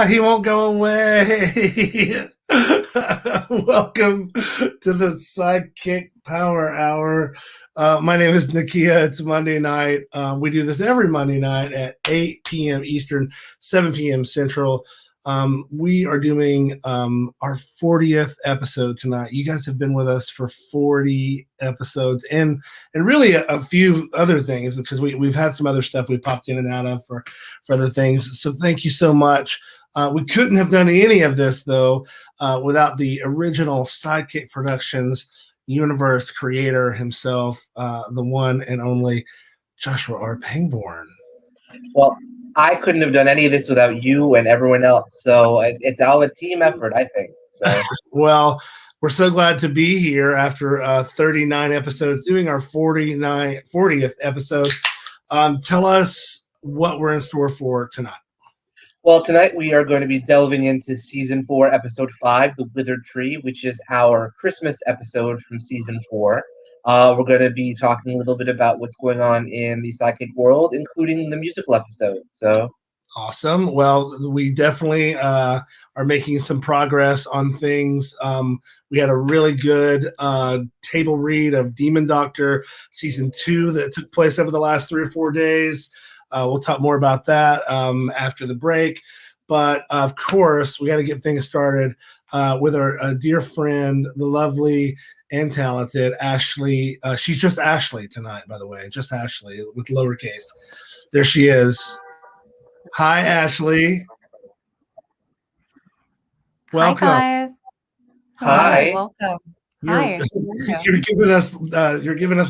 He won't go away. Welcome to the SideKick Power Hour. My name is Nakia. It's Monday night. We do this every Monday night at 8 p.m. Eastern, 7 p.m. Central. We are doing our 40th episode tonight. You guys have been with us for 40 episodes and really a few other things because we've had some other stuff we popped in and out of for other things. So thank you so much. We couldn't have done any of this, though, without the original SideKick Productions universe creator himself, the one and only Joshua R. Pangborn. Well, I couldn't have done any of this without you and everyone else. So it's all a team effort, I think. So well, we're so glad to be here after 39 episodes, doing our 40th episode. Tell us what we're in store for tonight. Well, tonight we are going to be delving into Season 4, Episode 5, The Withered Tree, which is our Christmas episode from Season 4. We're going to be talking a little bit about what's going on in the SideKick world, including the musical episode. So awesome. Well, we definitely are making some progress on things. We had a really good table read of Demon Doctor Season 2 that took place over the last 3 or 4 days. We'll talk more about that after the break. But, of course, we got to get things started with our dear friend, the lovely and talented Ashley. She's just Ashley tonight, by the way. Just Ashley with lowercase. There she is. Hi, Ashley. Welcome. Hi, guys. Hi. Welcome. You're giving us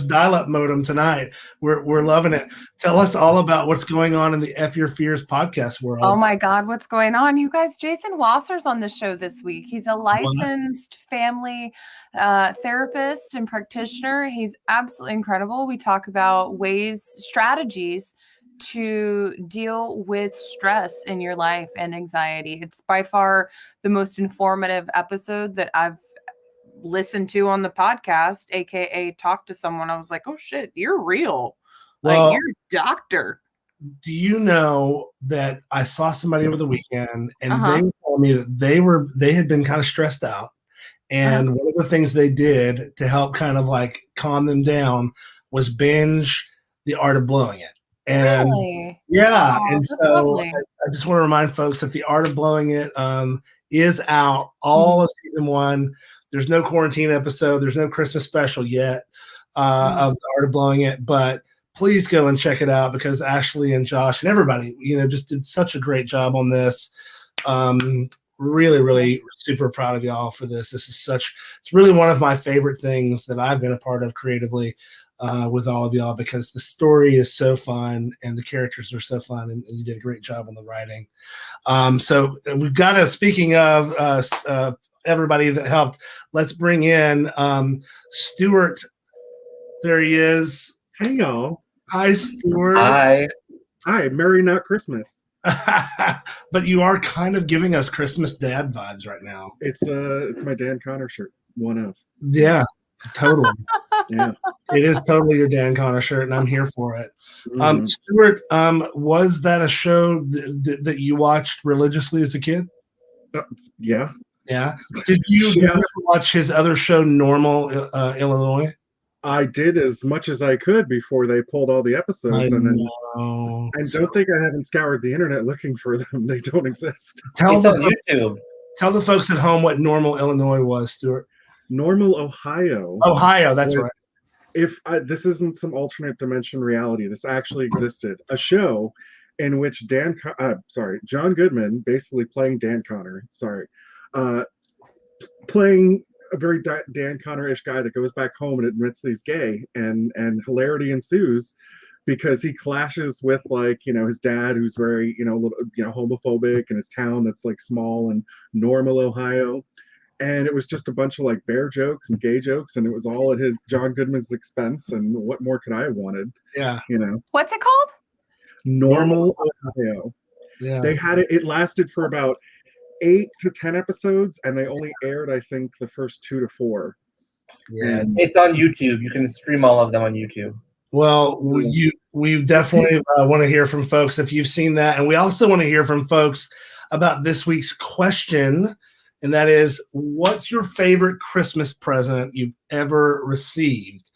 dial-up modem tonight. We're loving it. Tell us all about what's going on in the F Your Fears podcast world. Oh my God, what's going on? You guys, Jason Wasser's on the show this week. He's a licensed family therapist and practitioner. He's absolutely incredible. We talk about strategies to deal with stress in your life and anxiety. It's by far the most informative episode that I've listened to on the podcast, aka talk to someone. I was like, oh shit, you're real. Well, you're a doctor. Do you know that I saw somebody over the weekend and they told me that they had been kind of stressed out. And one of the things they did to help kind of like calm them down was binge The Art of Blowing It. And really? Yeah. Oh, and so I just want to remind folks that The Art of Blowing It is out all of season 1. There's no quarantine episode. There's no Christmas special yet of The Art of Blowing It, but please go and check it out because Ashley and Josh and everybody, just did such a great job on this. Really, really super proud of y'all for this. It's really one of my favorite things that I've been a part of creatively with all of y'all because the story is so fun and the characters are so fun and you did a great job on the writing. So we've got speaking of everybody that helped, let's bring in Stuart. There he is. Hey y'all. Hi, Stuart. Hi, Merry Not Christmas. But you are kind of giving us Christmas dad vibes right now. It's my Dan Connor shirt, one of. Yeah, totally. Yeah. It is totally your Dan Connor shirt, and I'm here for it. Stuart, was that a show that you watched religiously as a kid? Yeah. Yeah. Did you ever watch his other show, Normal Illinois? I did as much as I could before they pulled all the episodes, and don't think I haven't scoured the internet looking for them. They don't exist. It's on YouTube. Tell the folks at home what Normal Illinois was, Stuart. Normal Ohio. Ohio, that's right. This isn't some alternate dimension reality, this actually existed. A show in which John Goodman, basically playing Dan Connor, playing a very Dan Connor-ish guy that goes back home and admits that he's gay, and hilarity ensues because he clashes with his dad, who's very homophobic, in his town that's like small and Normal Ohio. And it was just a bunch of like bear jokes and gay jokes, and it was all at John Goodman's expense. And what more could I have wanted? Yeah. What's it called? Normal Ohio. Yeah. They had it lasted for about 8 to 10 episodes, and they only aired, I think, the first 2 to 4. Yeah. It's on YouTube. You can stream all of them on YouTube. Well, we definitely want to hear from folks if you've seen that, and we also want to hear from folks about this week's question, and that is, what's your favorite Christmas present you've ever received?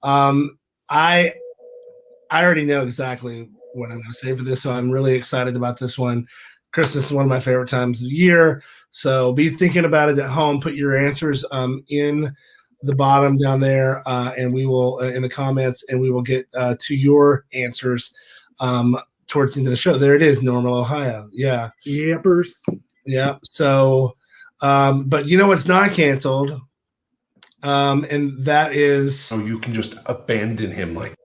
I already know exactly what I'm going to say for this, so I'm really excited about this one. Christmas is one of my favorite times of year, so be thinking about it at home. Put your answers in the bottom down there, and we will in the comments, and we will get to your answers towards the end of the show. There it is, Normal, Ohio. Yeah. Yappers. Yeah. So, but you know what's not canceled? And that is... Oh, you can just abandon him like...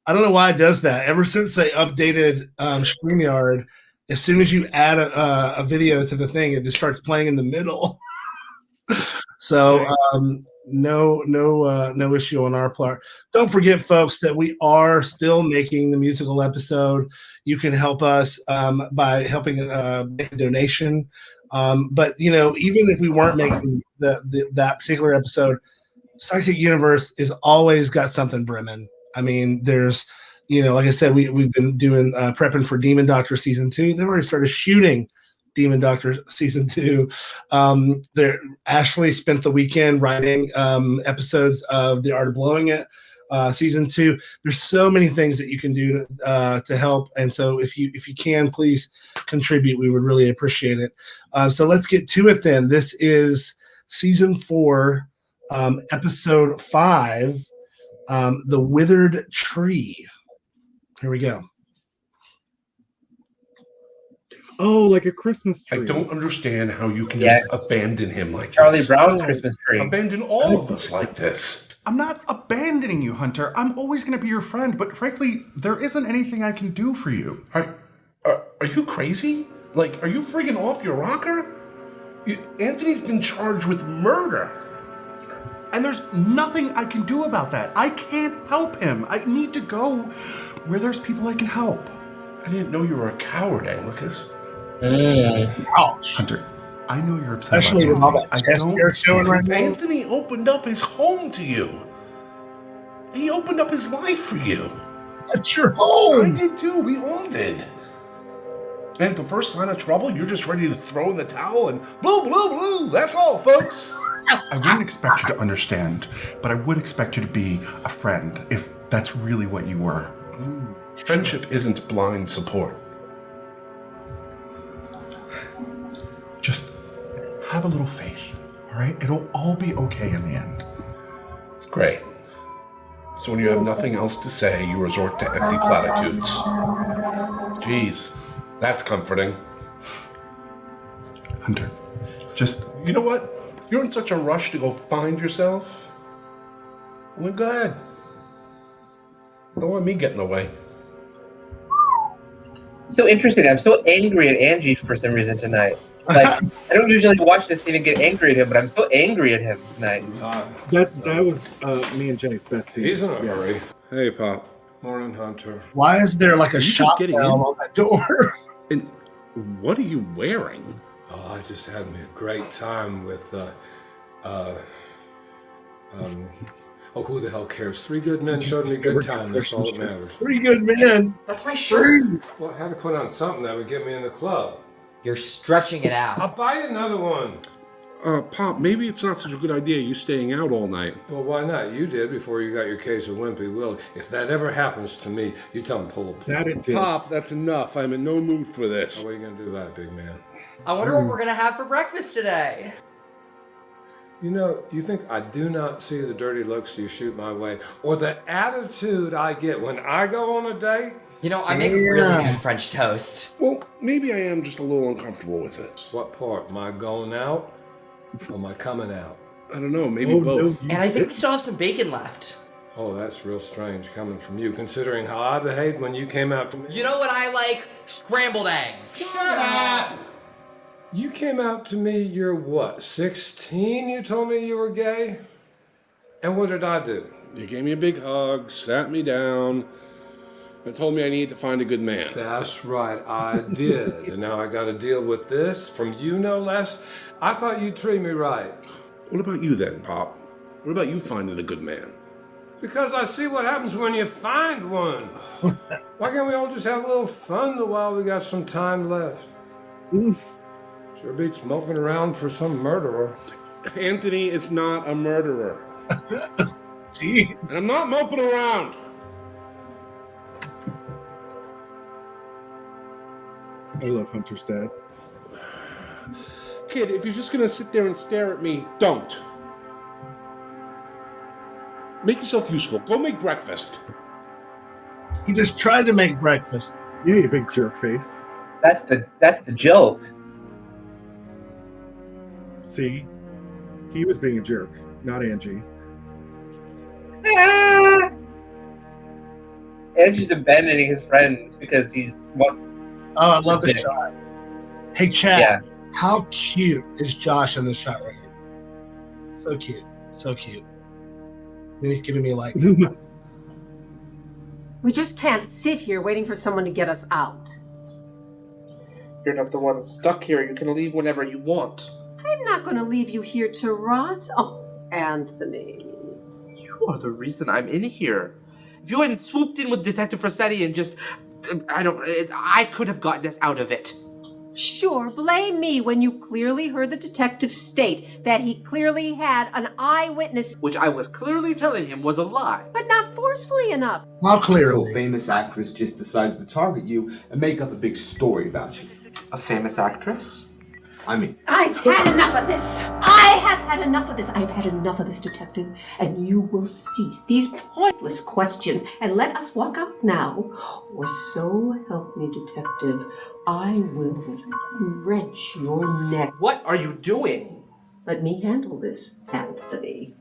I don't know why it does that. Ever since they updated StreamYard, as soon as you add a video to the thing, it just starts playing in the middle. So no issue on our part. Don't forget, folks, that we are still making the musical episode. You can help us by helping make a donation. But even if we weren't making that particular episode, SideKick Universe is always got something brimming. I mean, there's, like I said, we've been doing prepping for Demon Doctor Season 2. They've already started shooting Demon Doctor Season 2. Ashley spent the weekend writing episodes of The Art of Blowing It Season 2. There's so many things that you can do to help. And so if you can, please contribute. We would really appreciate it. So let's get to it then. This is Season 4, Episode 5, The Withered Tree. Here we go. Oh, like a Christmas tree. I don't understand how you can just abandon him like Charlie this. Brown's Christmas tree. Abandon all of us like this. I'm not abandoning you, Hunter. I'm always going to be your friend, but frankly, there isn't anything I can do for you. Are you crazy? Like, are you freaking off your rocker? Anthony's been charged with murder. And there's nothing I can do about that. I can't help him. I need to go where there's people I can help. I didn't know you were a coward, Anglicus. Ouch. Hunter, I know you're upset Especially with about all that I chest don't hair showing right now. Anthony opened up his home to you. He opened up his life for you. That's your home. I did too. We all did. And at the first sign of trouble, you're just ready to throw in the towel and blue, blue, blue. That's all, folks. I wouldn't expect you to understand, but I would expect you to be a friend if that's really what you were. Friendship isn't blind support. Just have a little faith, all right? It'll all be okay in the end. Great. So when you have nothing else to say, you resort to empty platitudes. Jeez, that's comforting. Hunter, just... You know what? You're in such a rush to go find yourself. Well, go ahead. Don't let me get in the way. So interesting. I'm so angry at Angie for some reason tonight. Like, I don't usually watch this even get angry at him, but I'm so angry at him tonight. That was me and Jenny's best He's in a hurry. Hey, Pop. Morning, Hunter. Why is there like a shot getting bell in? on that door? And what are you wearing? Oh, I just had me a great time with, who the hell cares? 3 good men showed me a good time. That's all that matters. Pretty good, man. That's my shirt. Well, I had to put on something that would get me in the club. You're stretching it out. I'll buy you another one. Pop, maybe it's not such a good idea you staying out all night. Well, why not? You did before you got your case of Wimpy Willie. If that ever happens to me, you tell him pull up. That it did. Pop, that's enough. I'm in no mood for this. What are you going to do about it, big man? I wonder what we're gonna have for breakfast today. You know, you think I do not see the dirty looks you shoot my way, or the attitude I get when I go on a date? You know, I make really good French toast. Well, maybe I am just a little uncomfortable with it. What part? Am I going out or am I coming out? I don't know, maybe Oh, both. no. And I think we still have some bacon left. Oh, that's real strange coming from you, considering how I behaved when you came out to me. You know what I like? Scrambled eggs. Shut up! You came out to me, you're what, 16? You told me you were gay? And what did I do? You gave me a big hug, sat me down, and told me I needed to find a good man. That's right, I did. And now I gotta deal with this from you, no less. I thought you'd treat me right. What about you then, Pop? What about you finding a good man? Because I see what happens when you find one. Why can't we all just have a little fun while we got some time left? Sure beats moping around for some murderer. Anthony is not a murderer. Jeez. And I'm not moping around. I love Hunter's dad. Kid, if you're just gonna sit there and stare at me, don't. Make yourself useful. Go make breakfast. He just tried to make breakfast. Yeah, you big jerk face. That's the joke. See? He was being a jerk, not Angie. Andrew's abandoning his friends because he wants. Oh, I love this shot. Hey, Chad, Yeah. how cute is Josh in this shot right here? So cute. So cute. Then he's giving me like, We just can't sit here waiting for someone to get us out. You're not the one stuck here. You can leave whenever you want. I'm not going to leave you here to rot. Oh, Anthony. You are the reason I'm in here. If you hadn't swooped in with Detective Rossetti and just, I could have gotten us out of it. Sure, blame me when you clearly heard the detective state that he clearly had an eyewitness, Which I was clearly telling him was a lie. but not forcefully enough. how So clearly? a famous actress just decides to target you and make up a big story about you. A famous actress? I mean, I've had enough of this. I have had enough of this. I've had enough of this, detective. And you will cease these pointless questions and let us walk out now. Or so help me, detective, I will wrench your neck. What are you doing? Let me handle this, Anthony.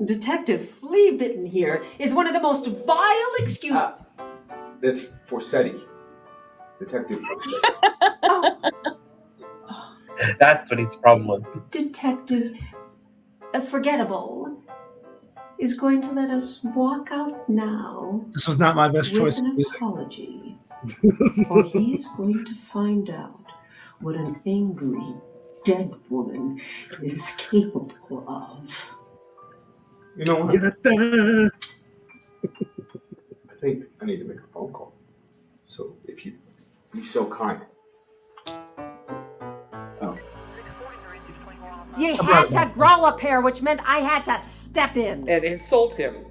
Detective Flea-Bitten here is one of the most vile excuses. that's Forsetti. Detective Forsetti. That's what he's problem with. Detective Forgettable is going to let us walk out now This was not my best with choice of an music. apology. Or he is going to find out what an angry, dead woman is capable of. You know what? Yatta! I think I need to make a phone call. So if you'd be so kind. You had to grow a pair, which meant I had to step in. And insult him.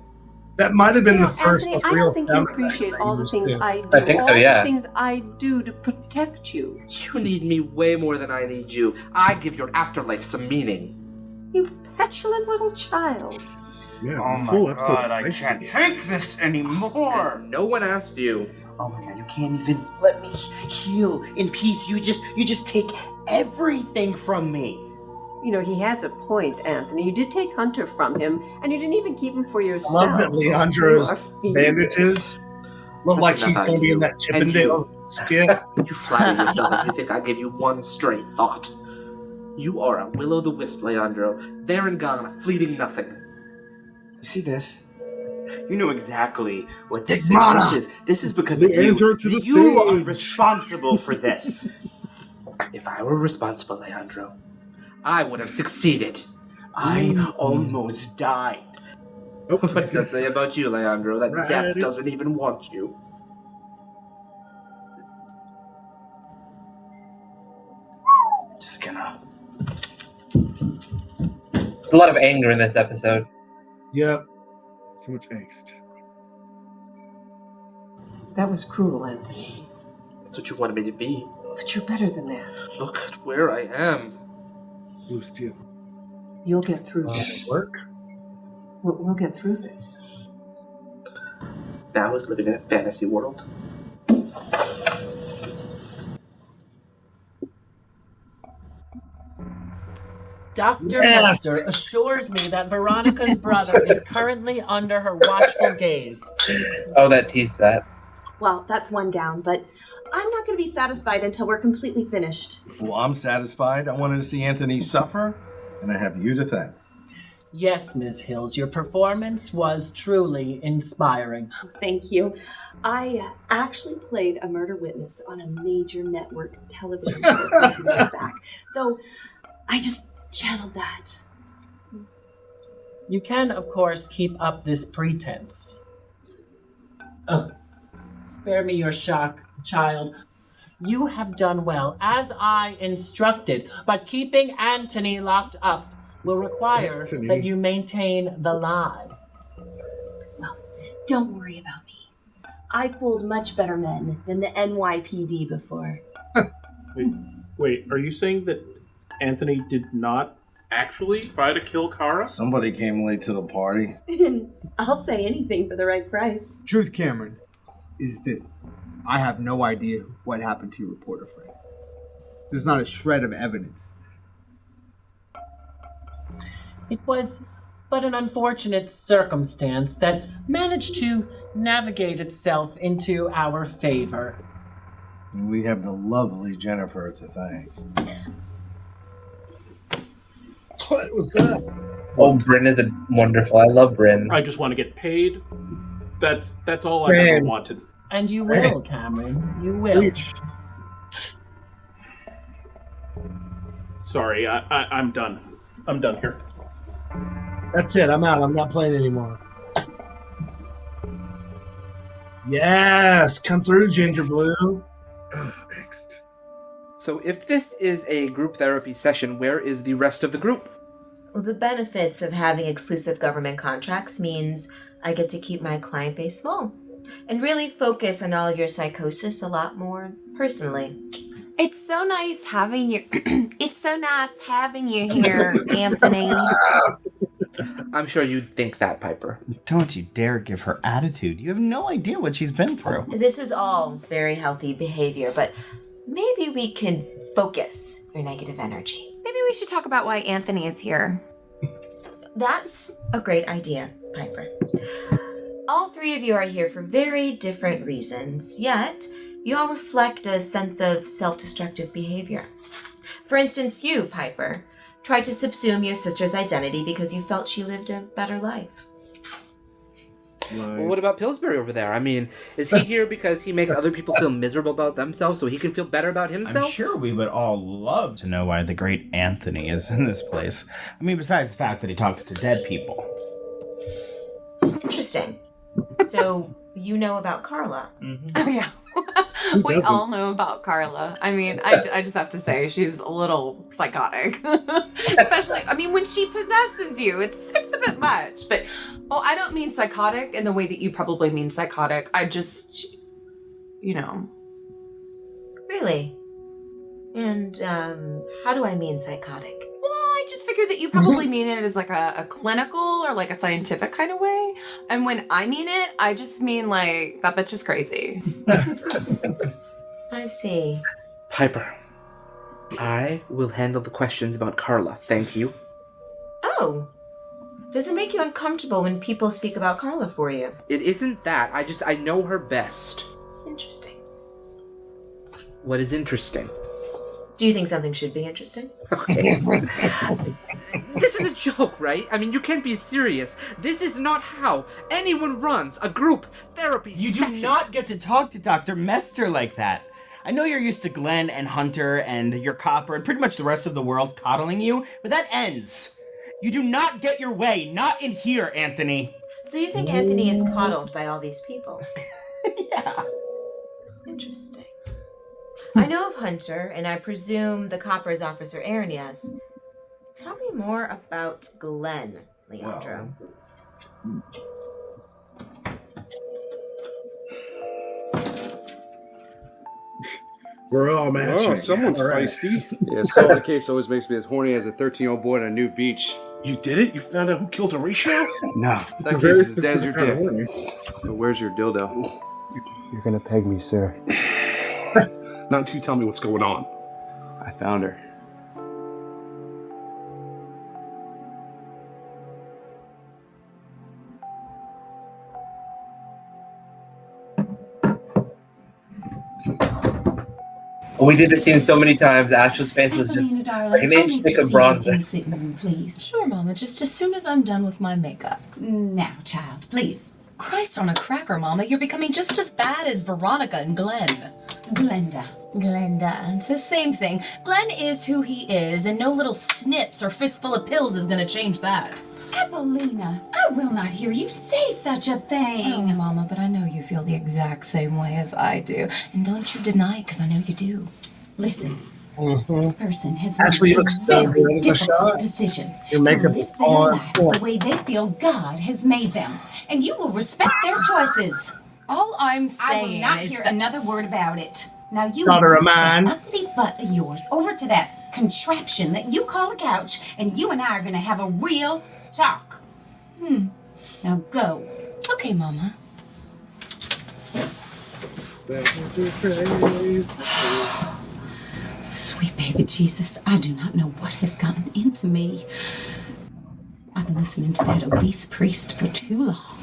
That might have been You the know, first Anthony, I real don't think you sound effect appreciate that all he the used things to. I do. I think so, all yeah. the things I do to protect you. You need me way more than I need you. I give your afterlife some meaning. You petulant little child. Yeah, Oh this my whole episode god, I is can't nice. take this anymore! And no one asked you. Oh my god, you can't even let me heal in peace. You just take everything from me. You know, he has a point, Anthony. You did take Hunter from him, and you didn't even keep him for I yourself. love that Leandro's You are fiendish. bandages look like he's going to be in that Chippendales skit. You flatter yourself if you think I give you one stray thought. You are a will-o'-the-wisp, Leandro. There and gone, a fleeting nothing. You see this? You know exactly what this Stigmata. is. This is because The of you. Andrew to the You are stage. responsible for this. If I were responsible, Leandro, I would have succeeded. I almost died. Oh, What's that say about you, Leandro? That Right, death it's- doesn't even want you. Just gonna. There's a lot of anger in this episode. Yep. so much angst. That was cruel, Anthony. That's what you wanted me to be. But you're better than that. Look at where I am. Blue steel. You'll get through this. Work. We'll get through this. Now is living in a fantasy world. Dr. Yes. Hester assures me that Veronica's brother is currently under her watchful gaze. Oh, that teased that. Well, that's one down, but I'm not going to be satisfied until we're completely finished. Well, I'm satisfied. I wanted to see Anthony suffer, and I have you to thank. Yes, Ms. Hills, your performance was truly inspiring. Thank you. I actually played a murder witness on a major network television show a few years back. So I just channeled that. You can, of course, keep up this pretense. Oh, spare me your shock, child. You have done well, as I instructed, but keeping Anthony locked up will require that you maintain the lie. Well, don't worry about me. I fooled much better men than the NYPD before. Wait, are you saying that Anthony did not actually try to kill Kara? Somebody came late to the party. I'll say anything for the right price. Truth, Cameron, is that I have no idea what happened to your reporter friend. There's not a shred of evidence. It was but an unfortunate circumstance that managed to navigate itself into our favor. And we have the lovely Jennifer to thank. What was that? Oh, Bryn is wonderful. I love Bryn. I just want to get paid. That's all I ever wanted. And you will, Cameron. You will. Sorry, I'm done. I'm done here. That's it. I'm out. I'm not playing anymore. Yes, come through, Ginger Blue. Next. So if this is a group therapy session, where is the rest of the group? Well, the benefits of having exclusive government contracts means I get to keep my client base small and really focus on all of your psychosis a lot more personally. It's so nice having you. It's so nice having you here, Anthony. I'm sure you'd think that, Piper. Don't you dare give her attitude. You have no idea what she's been through. This is all very healthy behavior, but maybe we can focus your negative energy. Maybe we should talk about why Anthony is here. That's a great idea, Piper. All three of you are here for very different reasons, yet you all reflect a sense of self-destructive behavior. For instance, you, Piper, tried to subsume your sister's identity because you felt she lived a better life. Nice. Well, what about Pillsbury over there? I mean, is he here because he makes other people feel miserable about themselves so he can feel better about himself? I'm sure we would all love to know why the great Anthony is in this place. I mean, besides the fact that he talks to dead people. Interesting. So, you know about Carla? Mm-hmm. Oh, yeah. We all know about Carla. I mean, I just have to say, she's a little psychotic. Especially, I mean, when she possesses you, it's a bit much. But, well, I don't mean psychotic in the way that you probably mean psychotic. I just, you know. Really? And, how do I mean psychotic? Well, I just figured that you probably mean it as like a clinical or like a scientific kind of way. And when I mean it, I just mean like, that bitch is crazy. I see. Piper, I will handle the questions about Carla. Thank you. Oh. Does it make you uncomfortable when people speak about Carla for you? It isn't that. I know her best. Interesting. What is interesting? Do you think something should be interesting? Okay. This is a joke, right? I mean, you can't be serious. This is not how anyone runs a group therapy You session. do not get to talk to Dr. Mester like that. I know you're used to Glenn and Hunter and your copper and pretty much the rest of the world coddling you, but that ends. You do not get your way, not in here, Anthony. So you think Anthony is coddled by all these people? Yeah. Interesting. I know of Hunter, and I presume the Copper's officer Aaron, yes. Tell me more about Glenn, Leandro. We're all matching. Oh, someone's All right. feisty. Yeah, solving the case always makes me as horny as a 13-year-old boy on a new beach. You did it? You found out who killed Horatio? No, that case Very is dead as your specific kind of dick. horny. But where's your dildo? You're gonna peg me, sir. Not until you tell me what's going on. I found her. We did this scene so many times. Ashley's face was just like an inch thick of bronzer. Please. Sure, Mama, just as soon as I'm done with my makeup. Now, child, please. Christ on a cracker, Mama, you're becoming just as bad as Veronica and Glenn. Glenda. It's the same thing. Glenn is who he is, and no little snips or fistful of pills is gonna change that. Evelina, I will not hear you say such a thing. Oh, Mama, but I know you feel the exact same way as I do. And don't you deny it, because I know you do. Listen, this person has Actually, made you look so a very good in the difficult shot. decision Your to makeup live is their on life point. the way they feel God has made them. And you will respect their choices. All I'm I will saying not is hear that- another word about it. Now you Daughter of march mine. that ugly butt of yours over to that contraption that you call a couch, and you and I are gonna have a real talk. Now go. Okay, Mama. Sweet baby Jesus, I do not know what has gotten into me. I've been listening to that obese priest for too long.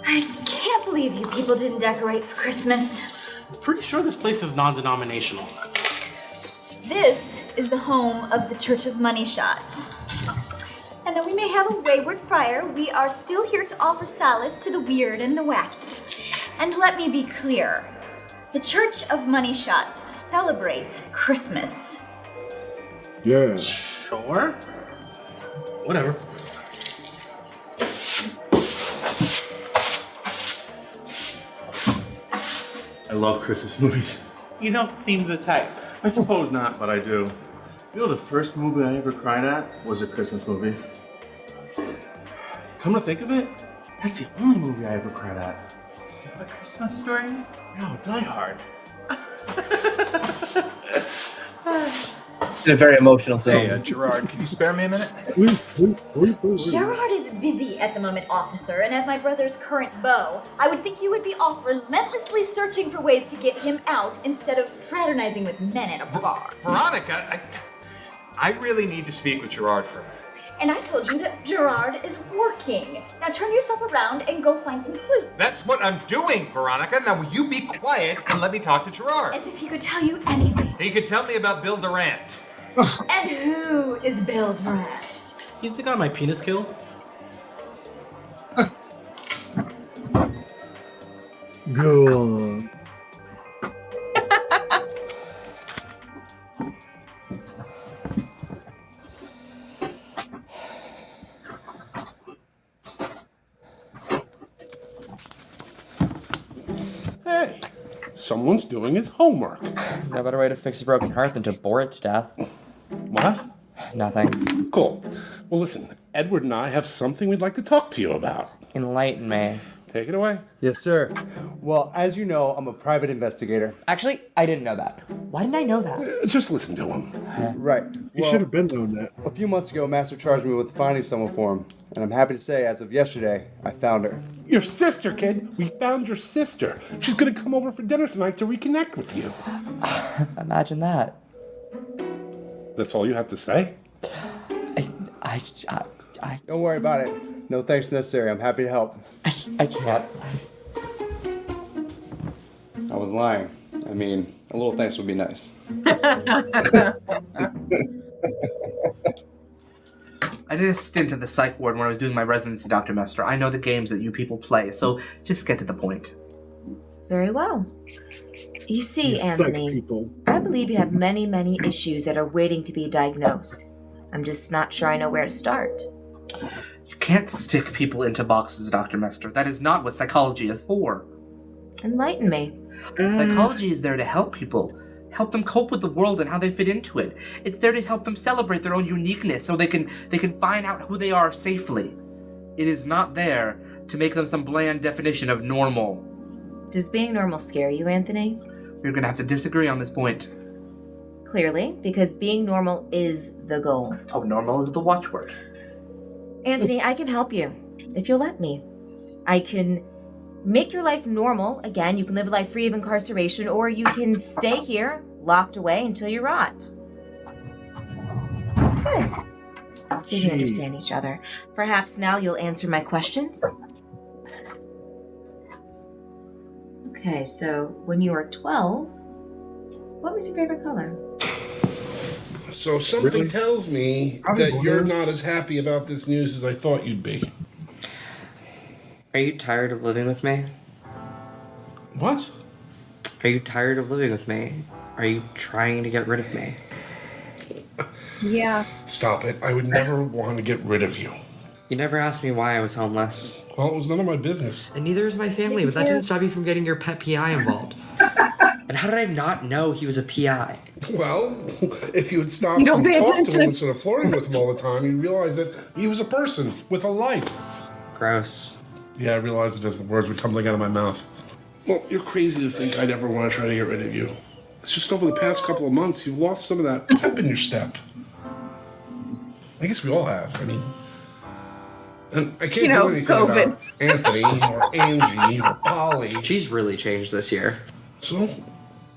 I can't believe you people didn't decorate for Christmas. I'm pretty sure this place is non-denominational. This is the home of the Church of Money Shots. And though we may have a wayward friar, we are still here to offer solace to the weird and the wacky. And let me be clear, the Church of Money Shots celebrates Christmas. Yeah. Sure. Whatever. I love Christmas movies. You don't seem the type. I suppose not, but I do. You know, the first movie I ever cried at was a Christmas movie. Come to think of it, that's the only movie I ever cried at. A Christmas Story? No, Die Hard. It's a very emotional film. Hey, Gerard, can you spare me a minute? Sweet. Gerard is busy at the moment, officer, and as my brother's current beau, I would think you would be off relentlessly searching for ways to get him out instead of fraternizing with men at a bar. Veronica, I really need to speak with Gerard for a minute. And I told you that Gerard is working. Now turn yourself around and go find some food. That's what I'm doing, Veronica. Now will you be quiet and let me talk to Gerard? As if he could tell you anything. He could tell me about Bill Durant. And who is Bill Durant? He's the guy my penis killed. Go on. Hey, someone's doing his homework. No better way to fix a broken heart than to bore it to death. What? Nothing. Cool. Well, listen, Edward and I have something we'd like to talk to you about. Enlighten me. Take it away. Yes, sir. Well, as you know, I'm a private investigator. Actually, I didn't know that. Why didn't I know that? Just listen to him. Right. You should have been known that. A few months ago, Master charged me with finding someone for him. And I'm happy to say, as of yesterday, I found her. Your sister, kid. We found your sister. She's gonna come over for dinner tonight to reconnect with you. Imagine that. That's all you have to say? I Don't worry about it. No thanks necessary. I'm happy to help. I can't. I was lying. I mean, a little thanks would be nice. I did a stint at the psych ward when I was doing my residency, Dr. Mester. I know the games that you people play, so just get to the point. Very well. You see, Anthony, I believe you have many, many issues that are waiting to be diagnosed. I'm just not sure I know where to start. You can't stick people into boxes, Dr. Mester. That is not what psychology is for. Enlighten me. Psychology is there to help people. Help them cope with the world and how they fit into it. It's there to help them celebrate their own uniqueness so they can find out who they are safely. It is not there to make them some bland definition of normal. Does being normal scare you, Anthony? We're gonna have to disagree on this point. Clearly, because being normal is the goal. Oh, normal is the watchword. Anthony, I can help you, if you'll let me. I can make your life normal. Again, you can live a life free of incarceration, or you can stay here, locked away until you rot. Good. See, we understand each other. Perhaps now you'll answer my questions. Okay, so when you were 12, what was your favorite color? So something tells me that you're not as happy about this news as I thought you'd be. Are you tired of living with me? What? Are you tired of living with me? Are you trying to get rid of me? Yeah. Stop it. I would never want to get rid of you. You never asked me why I was homeless. Well, it was none of my business. And neither is my family, but that didn't stop you from getting your pet PI involved. And how did I not know he was a PI? Well, if you had stopped and talked to him instead of flirting with him all the time, you'd realize that he was a person with a life. Gross. Yeah, I realized it as the words would come out of my mouth. Well, you're crazy to think I'd ever want to try to get rid of you. It's just over the past couple of months, you've lost some of that pep in your step. I guess we all have. I mean, and I can't do anything about Anthony or Angie or Polly. She's really changed this year. So,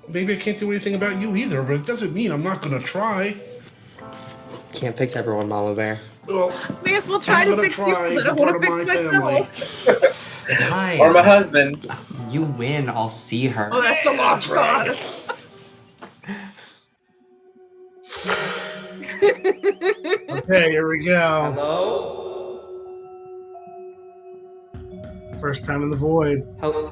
maybe I can't do anything about you either, but it doesn't mean I'm not going to try. Can't fix everyone, Mama Bear. Well, may as well try to fix you, but I don't want to fix myself. Hi. Or my husband. You win, I'll see her. Oh, that's a lot of fun. Okay, here we go. Hello? First time in the void. Hello?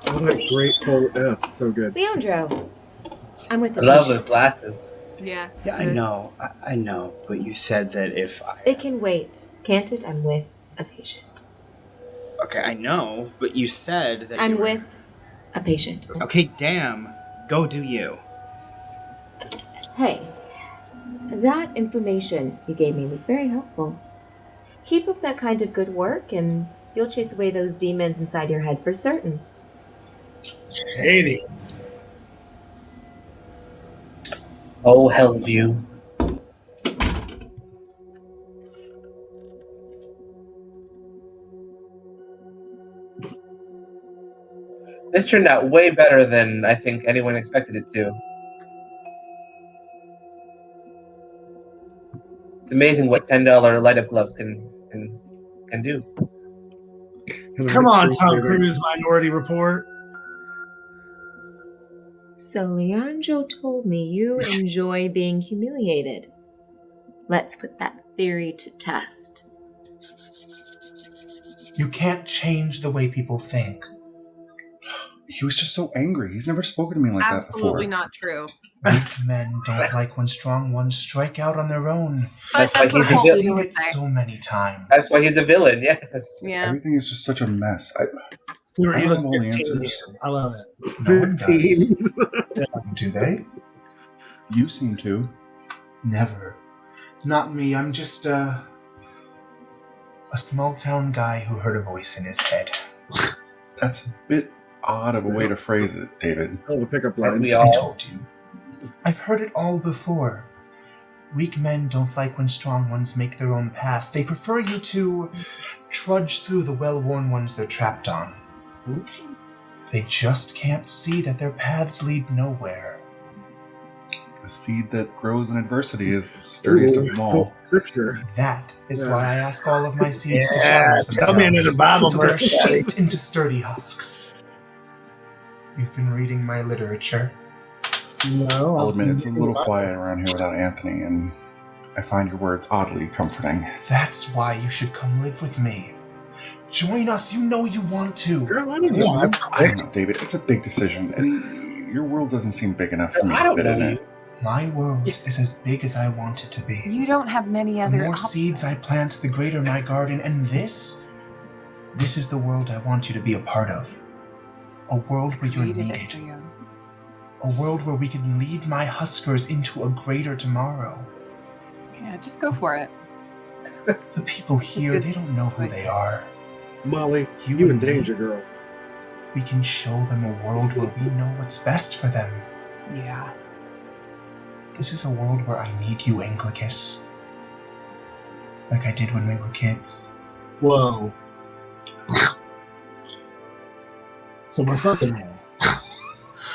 Oh, that great Pole F. So good. Leandro, I'm with the I love patient. those glasses. Yeah. Yeah, I know. I know. But you said that if I... It can wait, can't it? I'm with a patient. Okay, I know. But you said that I'm you were... with a patient. Okay, damn. Go do you. Hey, that information you gave me was very helpful. Keep up that kind of good work and you'll chase away those demons inside your head for certain. Katie. Oh, Hellview. This turned out way better than I think anyone expected it to. It's amazing what $10 light-up gloves can do. Come on, Tom Cruise, Minority Report. So Leandro told me you enjoy being humiliated. Let's put that theory to test. You can't change the way people think. He was just so angry. He's never spoken to me like that before. Absolutely not true. Weak men don't like when strong ones strike out on their own. That's why he's a I've seen villain. it so many times. That's why he's a villain, yes. Yeah. Everything is just such a mess. Stuart, I you don't look have all the 15. answers. I love it. No one does. 15. Do they? You seem to. Never. Not me. I'm just a small town guy who heard a voice in his head. That's a bit odd of a way to phrase it, David. Oh, the pickup Aren't line. we I all? told you. I've heard it all before. Weak men don't like when strong ones make their own path. They prefer you to trudge through the well-worn ones they're trapped on. They just can't see that their paths lead nowhere. The seed that grows in adversity is the sturdiest of them all. Scripture. That is why I ask all of my seeds to Yeah, challenge tell me into the Bible so they're verse, Daddy. shaped into sturdy husks. You've been reading my literature. No. I'll admit it's a little quiet around here without Anthony, and I find your words oddly comforting. That's why you should come live with me. Join us, you know you want to. Girl, I don't Yeah, know. I don't know, David. It's a big decision, and your world doesn't seem big enough for me I to don't fit in know it. My world is as big as I want it to be. You don't have many The other more options. seeds I plant, the greater my garden, and this is the world I want you to be a part of. A world where you're Created it needed. for you. A world where we can lead my huskers into a greater tomorrow. Yeah, just go for it. The people here, they don't know who they are. Molly, You you in and me. danger, girl. We can show them a world where we know what's best for them. Yeah. This is a world where I need you, Anglicus. Like I did when we were kids. Whoa. So we're fucking now.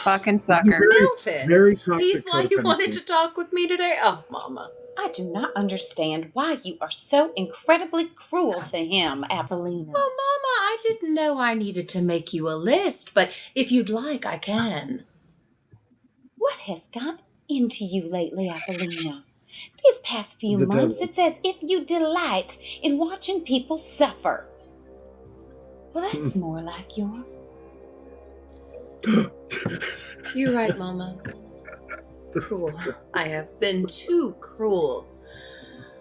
Fucking sucker. Milton, Very toxic he's why you wanted codependency. to talk with me today? Oh, Mama. I do not understand why you are so incredibly cruel to him, Apollina. Well, Mama, I didn't know I needed to make you a list, but if you'd like, I can. What has got into you lately, Apollina? These past few The months, devil. it's as if you delight in watching people suffer. Well, that's more like your... You're right, Mama. Cruel. I have been too cruel.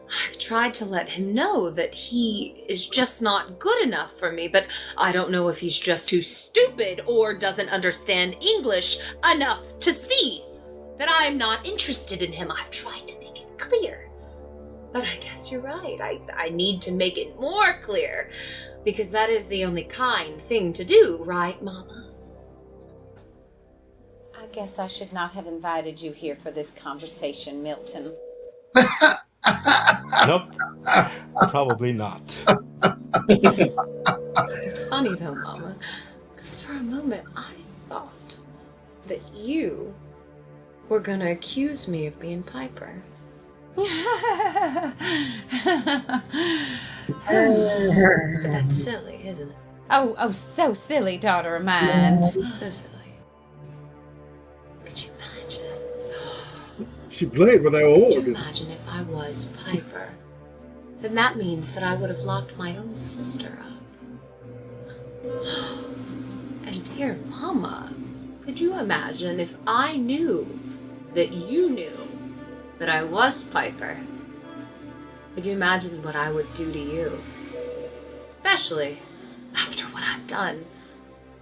I've tried to let him know that he is just not good enough for me, but I don't know if he's just too stupid or doesn't understand English enough to see that I'm not interested in him. I've tried to make it clear. But I guess you're right. I need to make it more clear, because that is the only kind thing to do, right, Mama? I guess I should not have invited you here for this conversation, Milton. Nope. Probably not. It's funny though, Mama, because for a moment I thought that you were gonna accuse me of being Piper. But that's silly, isn't it? Oh, so silly, daughter of mine. So silly. Could you imagine? She played with our Could you organs. imagine if I was Piper? Then that means that I would have locked my own sister up. And dear Mama, could you imagine if I knew that you knew that I was Piper? Could you imagine what I would do to you? Especially after what I've done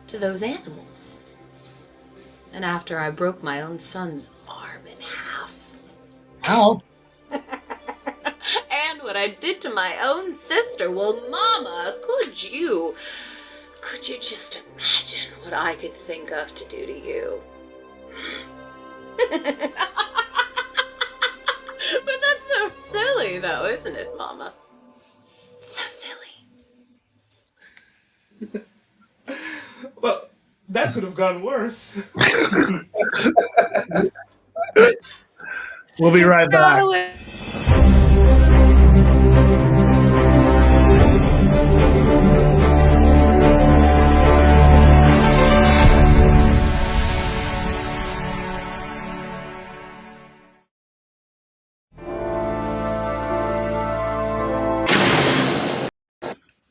to those animals. And after I broke my own son's arm in half. Ouch. And what I did to my own sister. Well, Mama, could you just imagine what I could think of to do to you? But that's so silly, though, isn't it, Mama? So silly. Well, that could have gone worse. We'll be right back.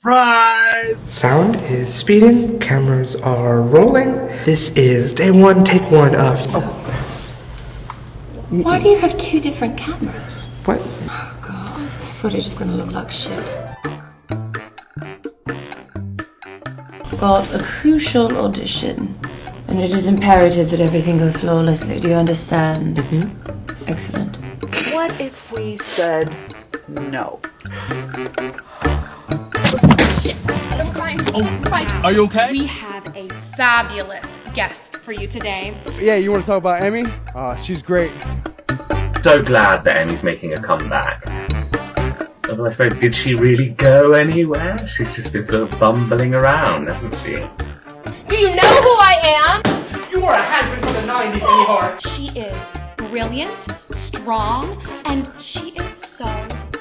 Surprise! Sound is speeding, cameras are rolling. This is day one, take one of. Why do you have two different cameras? What? Oh god, this footage is gonna look like shit. Got a crucial audition, and it is imperative that everything go flawlessly. Do you understand? Mm-hmm. Excellent. What if we said no? Are you okay? We have a fabulous guest for you today. Yeah, you want to talk about Emmy? She's great. So glad that Emmy's making a comeback. Although I suppose, did she really go anywhere? She's just been sort of bumbling around, hasn't she? Do you know who I am? You are a has-been from the 90s, Penny Hart. She is brilliant, strong, and she is so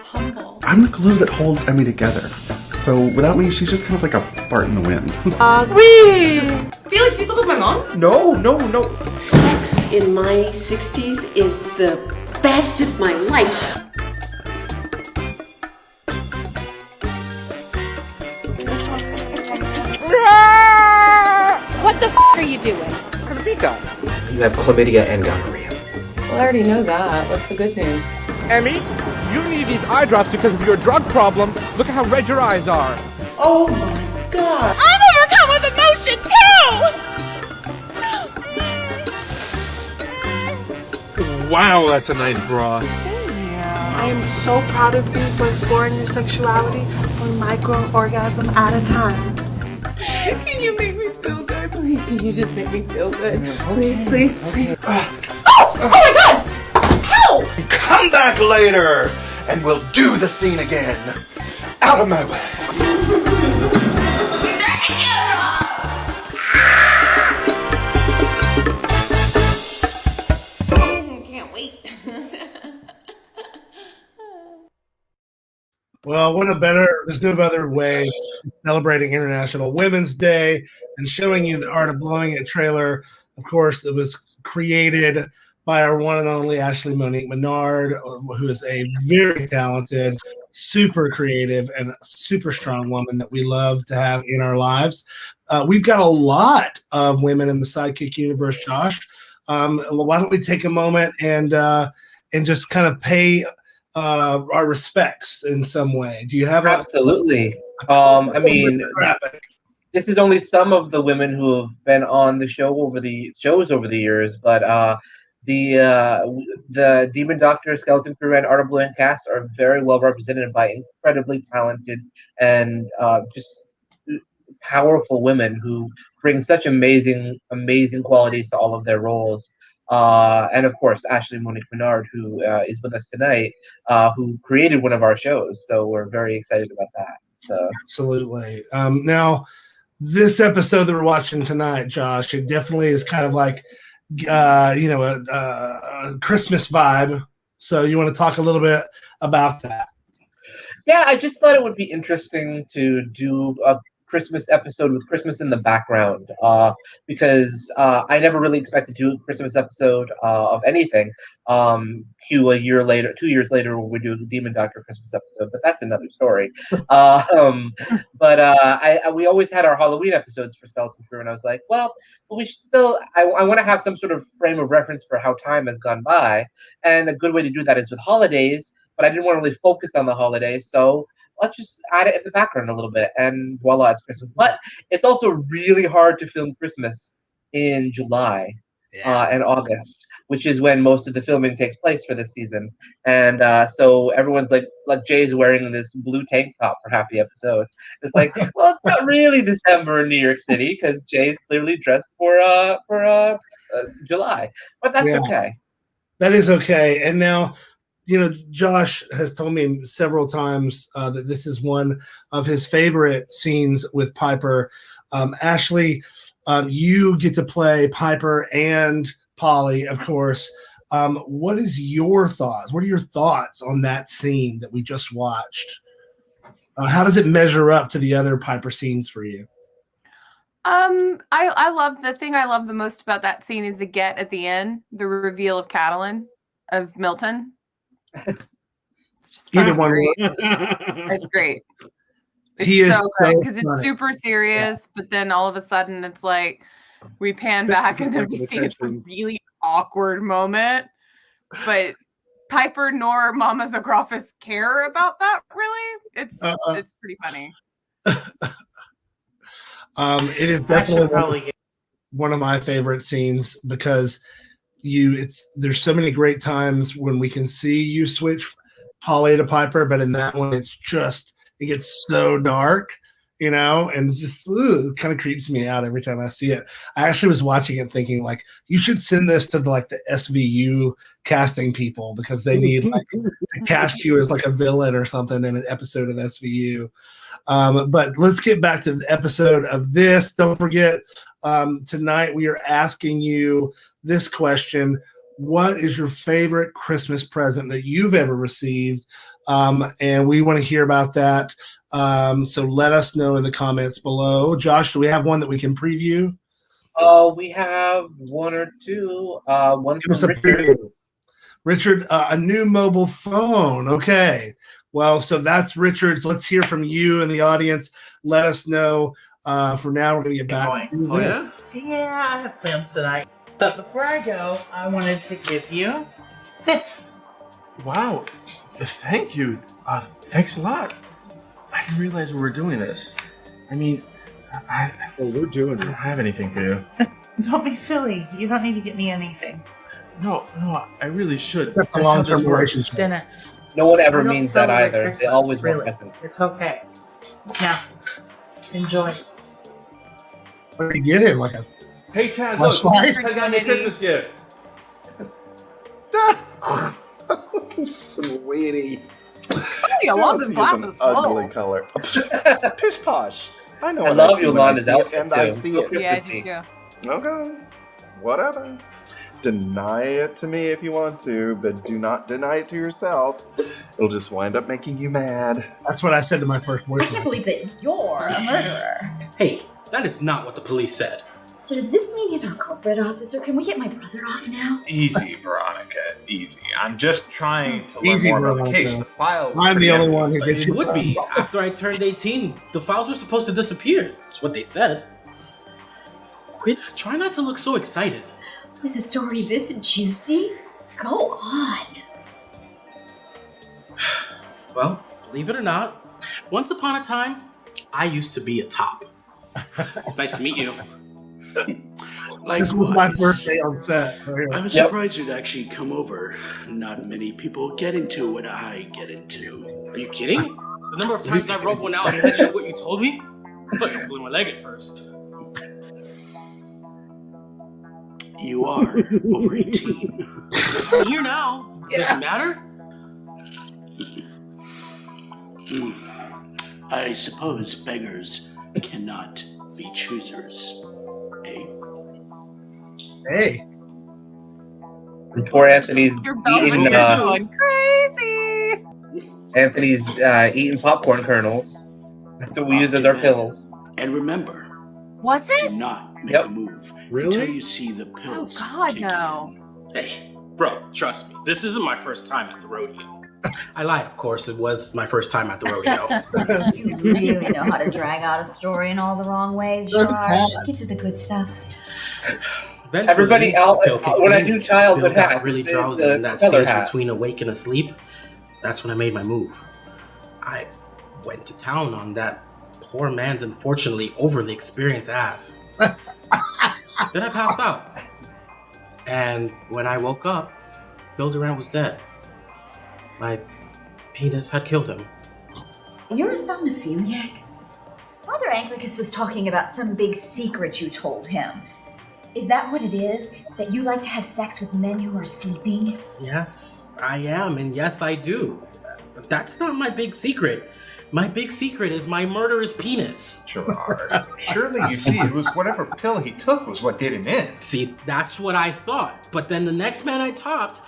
humble. I'm the glue that holds Emmy together. So without me, she's just kind of like a fart in the wind. Wee! Felix, you slept with my mom? No. Sex in my 60s is the best of my life. What the are you doing? You have chlamydia and gonorrhea. Well, I already know that. What's the good news? Emmy, you need these eye drops because of your drug problem. Look at how red your eyes are. Oh my god. I'm overcome with emotion too! Wow, that's a nice bra. I am so proud of you for exploring your sexuality one micro-orgasm at a time. Can you make me feel good? Please, can you just make me feel good? Please. Oh my god! How? Come back later, and we'll do the scene again. Out of my way. Can't wait. Well, there's no better way of celebrating International Women's Day and showing you the Art of Blowing It trailer. Of course, it was created by our one and only Ashley Monique Menard, who is a very talented, super creative, and super strong woman that we love to have in our lives. We've got a lot of women in the SideKick universe, Josh. Why don't we take a moment and just kind of pay our respects in some way? Do you have Absolutely. I mean, this is only some of the women who have been on the shows over the years, but the Demon Doctor, Skeleton Crew, and Art of Blowing cast are very well represented by incredibly talented and just powerful women who bring such amazing qualities to all of their roles. And of course, Ashley Monique Menard, who is with us tonight, who created one of our shows. So we're very excited about that. So absolutely. Now, this episode that we're watching tonight, Josh, it definitely is kind of like a Christmas vibe. So you want to talk a little bit about that? Yeah, I just thought it would be interesting to do a Christmas episode with Christmas in the background, because I never really expected to do a Christmas episode of anything. Cue 2 years later when we do the Demon Doctor Christmas episode, but that's another story. We always had our Halloween episodes for Skeleton Crew, and I was like, well, we should still. I want to have some sort of frame of reference for how time has gone by, and a good way to do that is with holidays. But I didn't want to really focus on the holidays, so let's just add it in the background a little bit, and voila, it's Christmas. But it's also really hard to film Christmas in July and August, which is when most of the filming takes place for this season. And so everyone's like Jay's wearing this blue tank top for half the episode. It's like, well, it's not really December in New York City because Jay's clearly dressed for July, but that's okay. That is okay. And now, Josh has told me several times that this is one of his favorite scenes with Piper. Ashley, you get to play Piper and Polly, of course. What is your thoughts? What are your thoughts on that scene that we just watched? How does it measure up to the other Piper scenes for you? I love the thing I love the most about that scene is the get at the end, the reveal of Milton. It's just great. It's great. It's so great because it's super serious, but then all of a sudden it's like we pan back and then we see it's a really awkward moment. But Piper nor Mama Zagrafis care about that really. It's pretty funny. It is definitely one of my favorite scenes because there's so many great times when we can see you switch Polly to Piper, but in that one it gets so dark, and just kind of creeps me out every time I see it. I actually was watching it thinking like you should send this to the SVU casting people because they need to cast you as like a villain or something in an episode of SVU. But let's get back to the episode of this. Don't forget, tonight we are asking you this question: what is your favorite Christmas present that you've ever received? And we want to hear about that. So let us know in the comments below. Josh, do we have one that we can preview? We have one or two. One from Richard. Richard, a new mobile phone. Okay. Well, so that's Richard's. Let's hear from you in the audience. Let us know. For now, we're going to get back. Oh, yeah? Yeah, I have plans tonight. But before I go, I wanted to give you this. Wow. Thank you. Thanks a lot. I didn't realize we were doing this. I mean, we're doing I don't have anything for you. Don't be silly. You don't need to get me anything. No, I really should. Except a long-term relationship. Dennis. No one ever means that either. Christmas, they always want presents. It's okay. Now, enjoy. What did you get him? Like a hey, Chaz, look, I got me a Christmas gift. Sweetie. I love this glasses. Ugly color. Pish posh. I know. I love Yolanda's outfit and I see it. Yeah, I do too. Okay. Whatever. Deny it to me if you want to, but do not deny it to yourself. It'll just wind up making you mad. That's what I said to my first boyfriend. I can't believe that you're a murderer. Hey, that is not what the police said. So does this mean King is our culprit, officer. Can we get my brother off now? Easy, Veronica. Easy. I'm just trying to learn Easy, more about the Veronica. case. The file. I'm the only one who gets It you. would be. After I turned 18, the files were supposed to disappear. That's what they said. Try not to look so excited. With a story this juicy? Go on. Well, believe it or not, once upon a time, I used to be a top. It's nice to meet you. This was my first day on set. I was surprised you'd actually come over. Not many people get into what I get into. Are you kidding? The number of times I wrote one out and mentioned what you told me? I thought you blew my leg at first. You are over 18. I'm here now. Does it matter? I suppose beggars cannot be choosers. Eh? Hey. And poor Anthony's Your eating. belly is going crazy. Anthony's eating popcorn kernels. That's what we use as our pills. And remember, Was it? do not make a move until you see the pills. Oh God, no. Hey, bro, trust me. This isn't my first time at the rodeo. I lied, of course. It was my first time at the rodeo. You really know how to drag out a story in all the wrong ways, Gerard. Get to the good stuff. Eventually, Everybody else, Bill kicked when I in. do childhood Bill got hats, really it's drowsy the in that feather stage hat. between awake and asleep. That's when I made my move. I went to town on that poor man's unfortunately overly experienced ass. Then I passed out. And when I woke up, Bill Durant was dead. My penis had killed him. You're a somnophiliac? Father Anglicus was talking about some big secret you told him. Is that what it is? That you like to have sex with men who are sleeping? Yes, I am, and yes, I do. But that's not my big secret. My big secret is my murderous penis. Gerard, surely you see it was whatever pill he took was what did him in. See, that's what I thought. But then the next man I topped,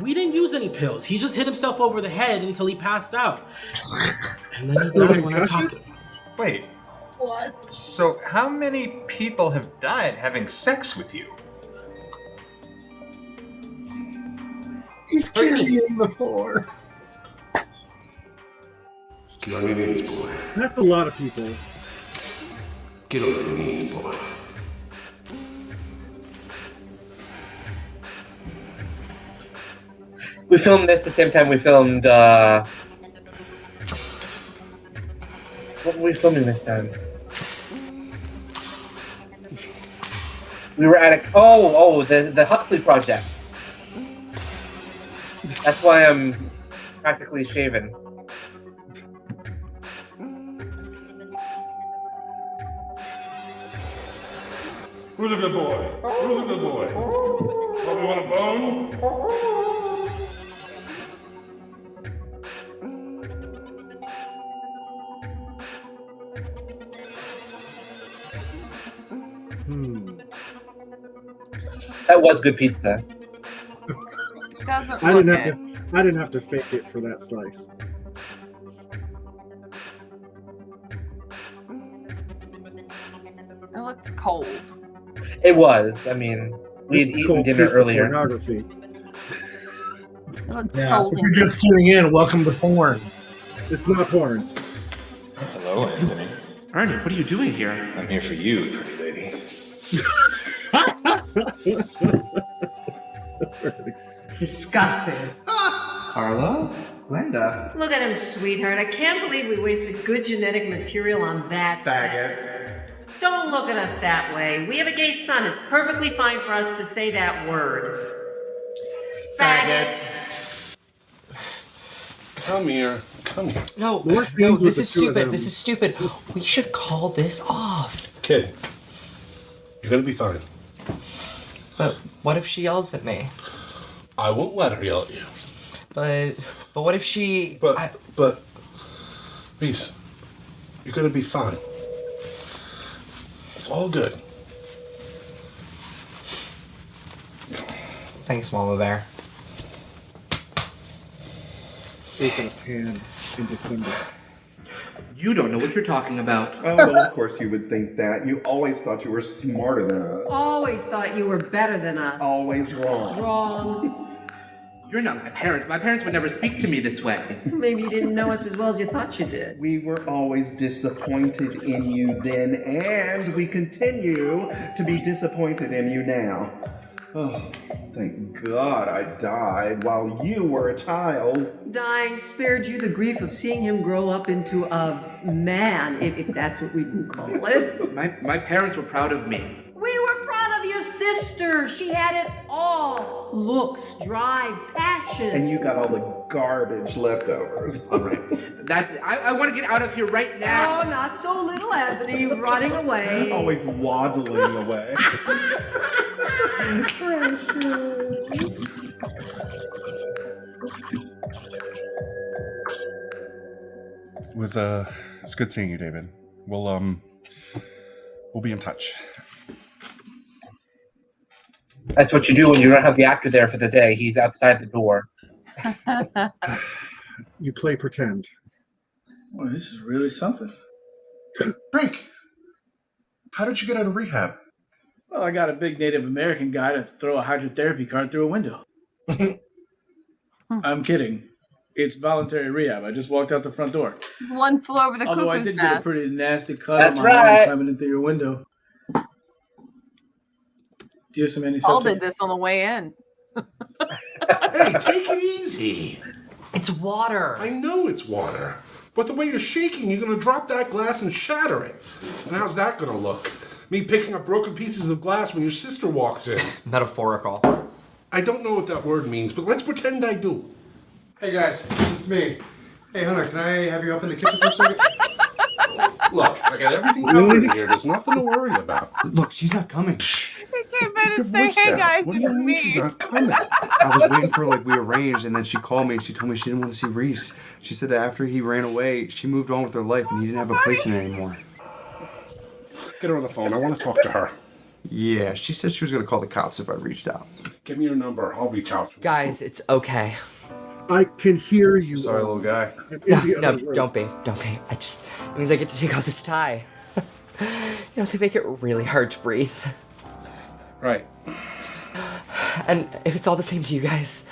we didn't use any pills. He just hit himself over the head until he passed out. And then he died when I topped him. Wait. What? So how many people have died having sex with you? He's carried you before. Get on your knees, boy. That's a lot of people. Get on your knees, boy. We filmed this the same time we filmed. What were we filming this time? We were at the Huxley Project. That's why I'm practically shaven. Who's a good boy? Who's a good boy? Probably want a bone? That was good pizza. Doesn't I look didn't have to fake it for that slice. It looks cold. It was. I mean, we had This is eaten cold dinner pizza earlier. Pornography. It looks Yeah, cold. if you're just tuning in, welcome to porn. It's not porn. Hello, Anthony. Ernie, what are you doing here? I'm here for you, pretty lady. Disgusting. Carlo? Glenda? Look at him, sweetheart. I can't believe we wasted good genetic material on that. Faggot. Don't look at us that way. We have a gay son. It's perfectly fine for us to say that word. Faggot. Come here. Come here. No, More scenes with this the is two of stupid. them. This is stupid. We should call this off. Kid, you're gonna be fine. But what if she yells at me? I won't let her yell at you. But what if she... But, Reese, you're gonna be fine. It's all good. Thanks, Mama Bear. It's a tan in December. You don't know what you're talking about. Oh, well, of course you would think that. You always thought you were smarter than us. Always thought you were better than us. Always wrong. Wrong. You're not my parents. My parents would never speak to me this way. Maybe you didn't know us as well as you thought you did. We were always disappointed in you then, and we continue to be disappointed in you now. Oh, thank God I died while you were a child. Dying spared you the grief of seeing him grow up into a man, if that's what we can call it. My parents were proud of me. We were proud of your sister. She had it all. Looks, drive, passion. And you got all the garbage leftovers. All right. That's it. I want to get out of here right now. Oh, not so little Anthony, running away. Always waddling away. It's good seeing you, David. We'll be in touch. That's what you do when you don't have the actor there for the day. He's outside the door. You play pretend. Well, this is really something. Frank, how did you get out of rehab? Well, I got a big Native American guy to throw a hydrotherapy card through a window. I'm kidding. It's voluntary rehab. I just walked out the front door. There's one flew over the Although I cuckoo's did nest. get a pretty nasty cut That's on my arm right. climbing in through your window. Do you have some antiseptic? Paul did this on the way in. Hey, take it easy. It's water. I know it's water. But the way you're shaking, you're going to drop that glass and shatter it. And how's that going to look? Me picking up broken pieces of glass when your sister walks in. Metaphorical. I don't know what that word means, but let's pretend I do. Hey guys, it's me. Hey Hunter, can I have you up in the kitchen for a second? Look, I got everything covered in here. There's nothing to worry about. Look, she's not coming. He came in and say, "Hey guys, What do it's you mean me." she's not coming? I was waiting for we arranged, and then she called me and she told me she didn't want to see Reese. She said that after he ran away, she moved on with her life and he didn't have a place in it anymore. Get her on the phone. I want to talk to her. Yeah, she said she was going to call the cops if I reached out. Give me your number. I'll reach out to her. Guys, it's okay. I can hear you. Sorry, little guy. No, don't be. It means I get to take off this tie. They make it really hard to breathe. Right. And if it's all the same to you guys,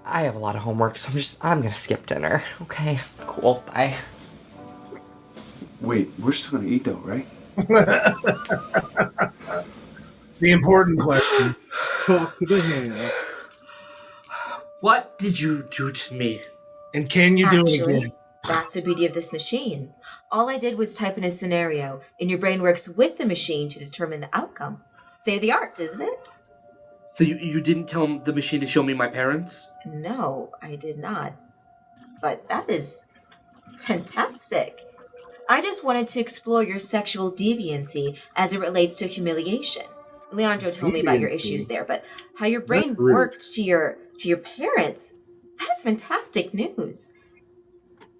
I have a lot of homework, so I'm gonna skip dinner. Okay, cool, bye. Wait, we're still going to eat though, right? The important question. Talk to the hands. What did you do to me? And can you do it again? That's the beauty of this machine. All I did was type in a scenario, and your brain works with the machine to determine the outcome. State of the art, isn't it? So you didn't tell the machine to show me my parents? No, I did not. But that is fantastic. I just wanted to explore your sexual deviancy as it relates to humiliation. Leandro told me about your issues there, but how your brain worked to your parents, that is fantastic news.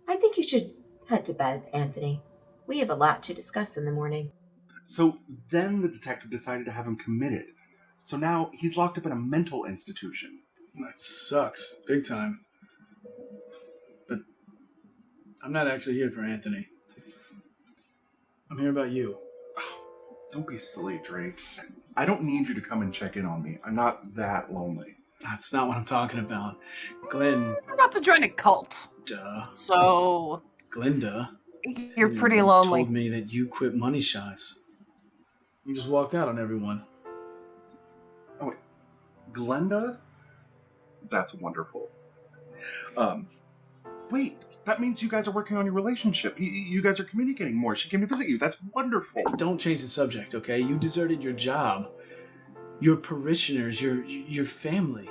I think you should head to bed, Anthony. We have a lot to discuss in the morning. So then the detective decided to have him committed. So now he's locked up in a mental institution. That sucks. Big time. But I'm not actually here for Anthony. I'm here about you. Don't be silly, Drake. I don't need you to come and check in on me. I'm not that lonely. That's not what I'm talking about. Glenn. I'm about to join a cult. Duh. So Glinda. you're pretty lonely. Told me that you quit money shots. You just walked out on everyone. Oh, wait. Glenda? That's wonderful. Wait, that means you guys are working on your relationship. You guys are communicating more. She came to visit you. That's wonderful. Don't change the subject, okay? You deserted your job. Your parishioners, your family.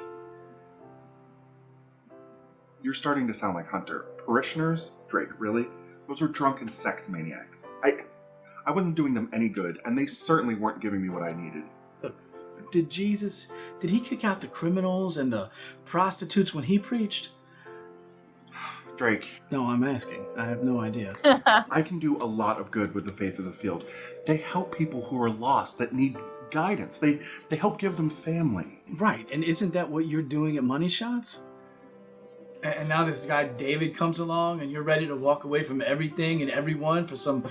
You're starting to sound like Hunter. Parishioners? Drake, really? Those are drunken sex maniacs. I wasn't doing them any good, and they certainly weren't giving me what I needed. Did he kick out the criminals and the prostitutes when he preached? Drake. No, I'm asking. I have no idea. I can do a lot of good with the Faith of the Field. They help people who are lost, that need guidance. They help give them family. Right, and isn't that what you're doing at Money Shots? And now this guy David comes along and you're ready to walk away from everything and everyone for some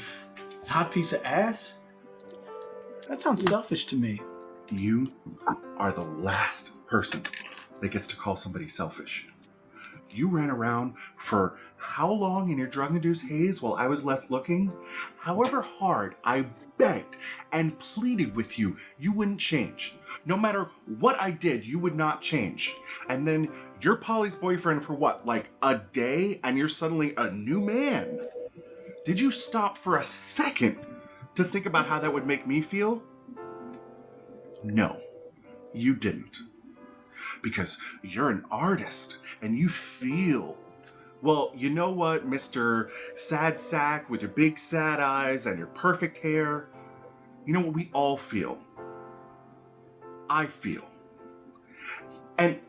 hot piece of ass? That sounds selfish to me. You are the last person that gets to call somebody selfish. You ran around for how long in your drug-induced haze while I was left looking? However hard I begged and pleaded with you, you wouldn't change. No matter what I did, you would not change. And then you're Polly's boyfriend for what, like a day, and you're suddenly a new man? Did you stop for a second to think about how that would make me feel? No, you didn't. Because you're an artist and you feel. Well, you know what, Mr. Sad Sack with your big sad eyes and your perfect hair? You know what we all feel? I feel. And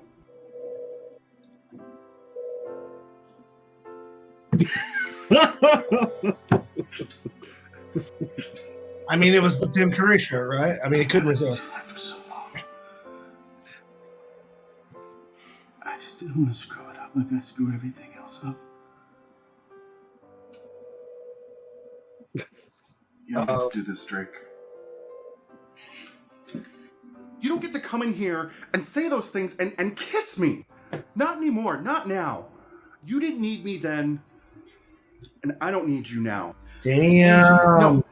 I mean, it was the Tim Curry show, right? I mean, he couldn't resist. I just didn't want to screw it up like I screwed everything else up. you don't get to do this, Drake. You don't get to come in here and say those things and kiss me. Not anymore, not now. You didn't need me then, and I don't need you now. Damn. No,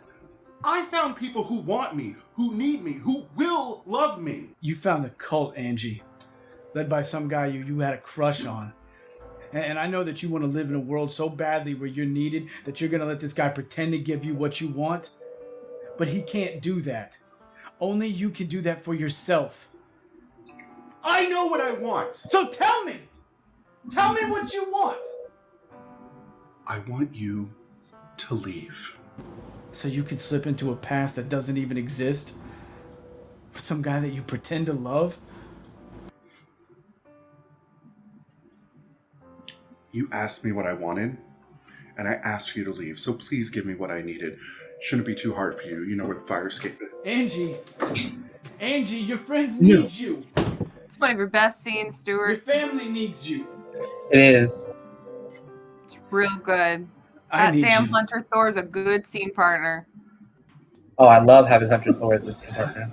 I found people who want me, who need me, who will love me. You found a cult, Angie, led by some guy you had a crush on. And I know that you want to live in a world so badly where you're needed that you're going to let this guy pretend to give you what you want. But he can't do that. Only you can do that for yourself. I know what I want. So tell me. Tell me what you want. I want you to leave. So you can slip into a past that doesn't even exist? For some guy that you pretend to love? You asked me what I wanted, and I asked for you to leave, so please give me what I needed. Shouldn't be too hard for you. You know where the fire escape is. Angie, your friends need you. It's one of your best scenes, Stuart. Your family needs you. It is. It's real good. I That need damn you. Hunter Thor is a good scene partner. Oh, I love having Hunter Thor as a scene partner.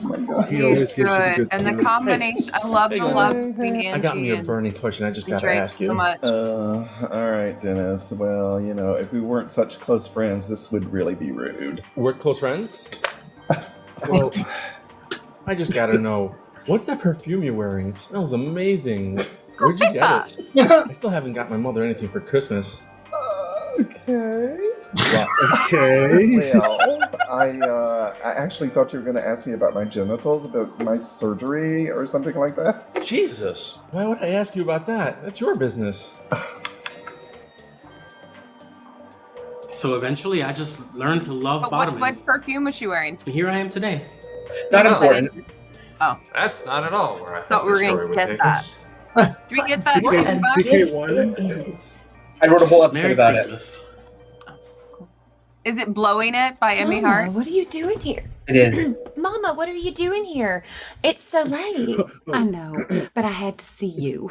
He's good. And the combination, I love the love between Angie I got me a and burning question. I just got to Drake ask you. so much. All right, Dennis. Well, you know, if we weren't such close friends, this would really be rude. We're close friends? Well, I just got to know, what's that perfume you're wearing? It smells amazing. Where'd you get it? I still haven't got my mother anything for Christmas. Okay. Well, Okay. Well, I actually thought you were going to ask me about my genitals, about my surgery or something like that. Jesus. Why would I ask you about that? That's your business. So eventually, I just learned to love But bottoming. what perfume was she wearing? And here I am today. Not important. Oh. That's not at all where I Thought we were going to get that. Did we get that? CK1? I wrote a whole episode Merry about Christmas. Is it Blowing It by Emmy Mama, Hart? what are you doing here? it. It is. Mama, what are you doing here? It's so late. I know, but I had to see you.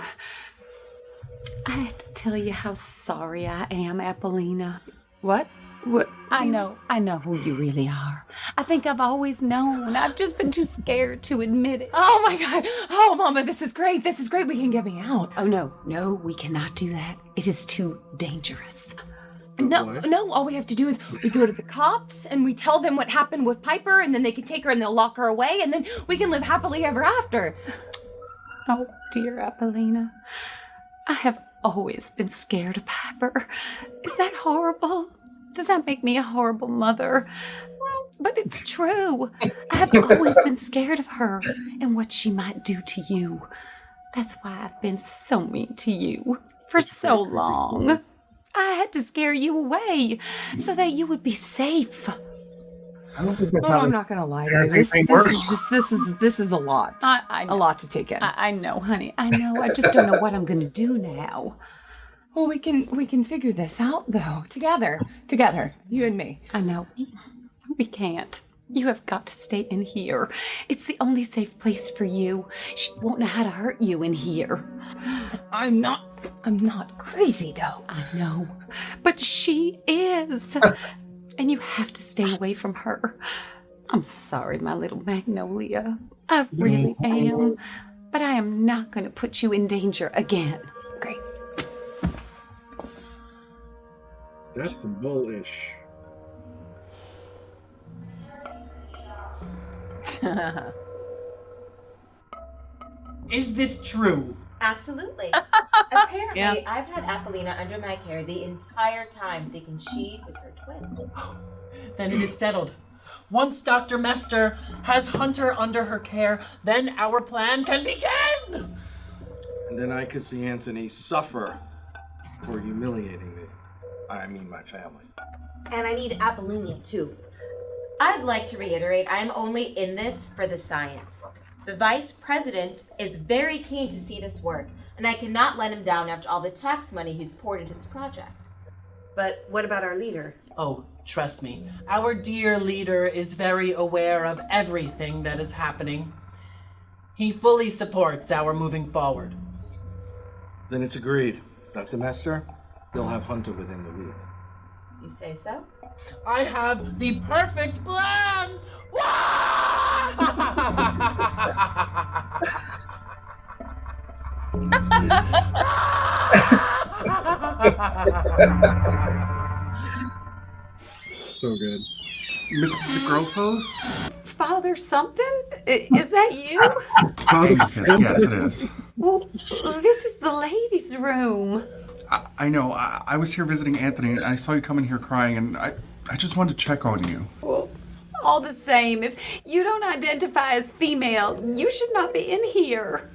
I had to tell you how sorry I am, Apollina. What? What? I know who you really are. I think I've always known. I've just been too scared to admit it. Oh my God. Oh, Mama, this is great. This is great. We can get me out. Oh, no, we cannot do that. It is too dangerous. No, all we have to do is we go to the cops and we tell them what happened with Piper, and then they can take her and they'll lock her away, and then we can live happily ever after. Oh, dear Apollina, I have always been scared of Piper. Is that horrible? Does that make me a horrible mother? But it's true. I have always been scared of her and what she might do to you. That's why I've been so mean to you for so long. I had to scare you away so that you would be safe. I don't think that's Oh, how I'm this not gonna lie to you. parenting thing works. This is a lot. I know. A lot to take in. I know, honey. I know. I just don't know what I'm gonna do now. Well, we can figure this out though. Together, you and me. I know. We can't. You have got to stay in here. It's the only safe place for you. She won't know how to hurt you in here. I'm not I'm not crazy, though. I know. But she is. And you have to stay away from her. I'm sorry, my little Magnolia. I really am. But I am not going to put you in danger again. Great. That's some bullish. Is this true? Absolutely. Apparently, I've had Appolina under my care the entire time, thinking she is her twin. Then it is settled. Once Dr. Mester has Hunter under her care, then our plan can begin! And then I could see Anthony suffer for humiliating me. I mean my family. And I need Apollonia, too. I'd like to reiterate, I'm only in this for the science. The vice president is very keen to see this work, and I cannot let him down after all the tax money he's poured into this project. But what about our leader? Oh, trust me, our dear leader is very aware of everything that is happening. He fully supports our moving forward. Then it's agreed. Dr. Mester, you'll have Hunter within the week. You say so? I have the perfect plan! So good. Mrs. Agrofos? Father something? Is that you? Yes, it is. Well, this is the ladies' room. I know. I was here visiting Anthony, and I saw you come in here crying, and I just wanted to check on you. Well, all the same, if you don't identify as female, you should not be in here.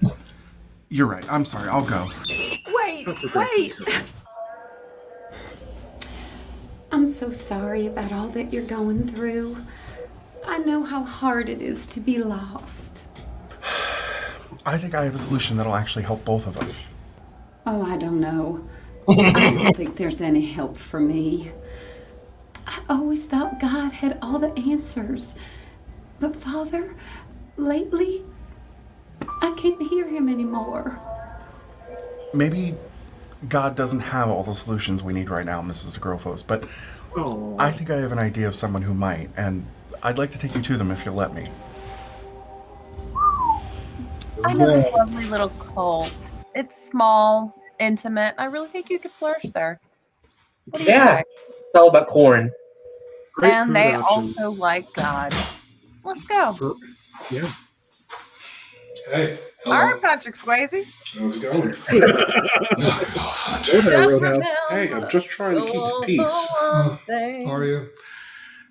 You're right. I'm sorry. I'll go. Wait. I'm so sorry about all that you're going through. I know how hard it is to be lost. I think I have a solution that'll actually help both of us. Oh, I don't know. I don't think there's any help for me. I always thought God had all the answers. But Father, lately, I can't hear him anymore. Maybe God doesn't have all the solutions we need right now, Mrs. Agrofos, but I think I have an idea of someone who might, and I'd like to take you to them if you'll let me. I know this lovely little cult. It's small, intimate. I really think you could flourish there. What do you say? It's all about corn. And they also like God. Let's go. Yeah. Hey. All right, Patrick Swayze. How's it going? Hey, I'm just trying to keep the peace. Are you?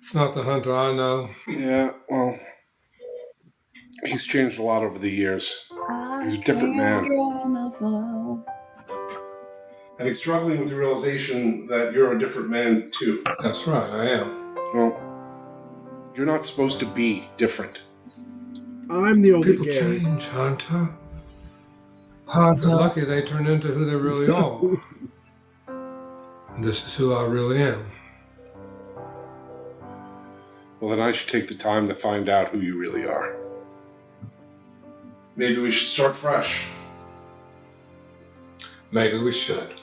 It's not the Hunter I know. Yeah, well, he's changed a lot over the years. He's a different man. And he's struggling with the realization that you're a different man, too. That's right, I am. Well, you're not supposed to be different. I'm the only People gay. change, Hunter. It's lucky they turned into who they really are. And this is who I really am. Well, then I should take the time to find out who you really are. Maybe we should start fresh. Maybe we should.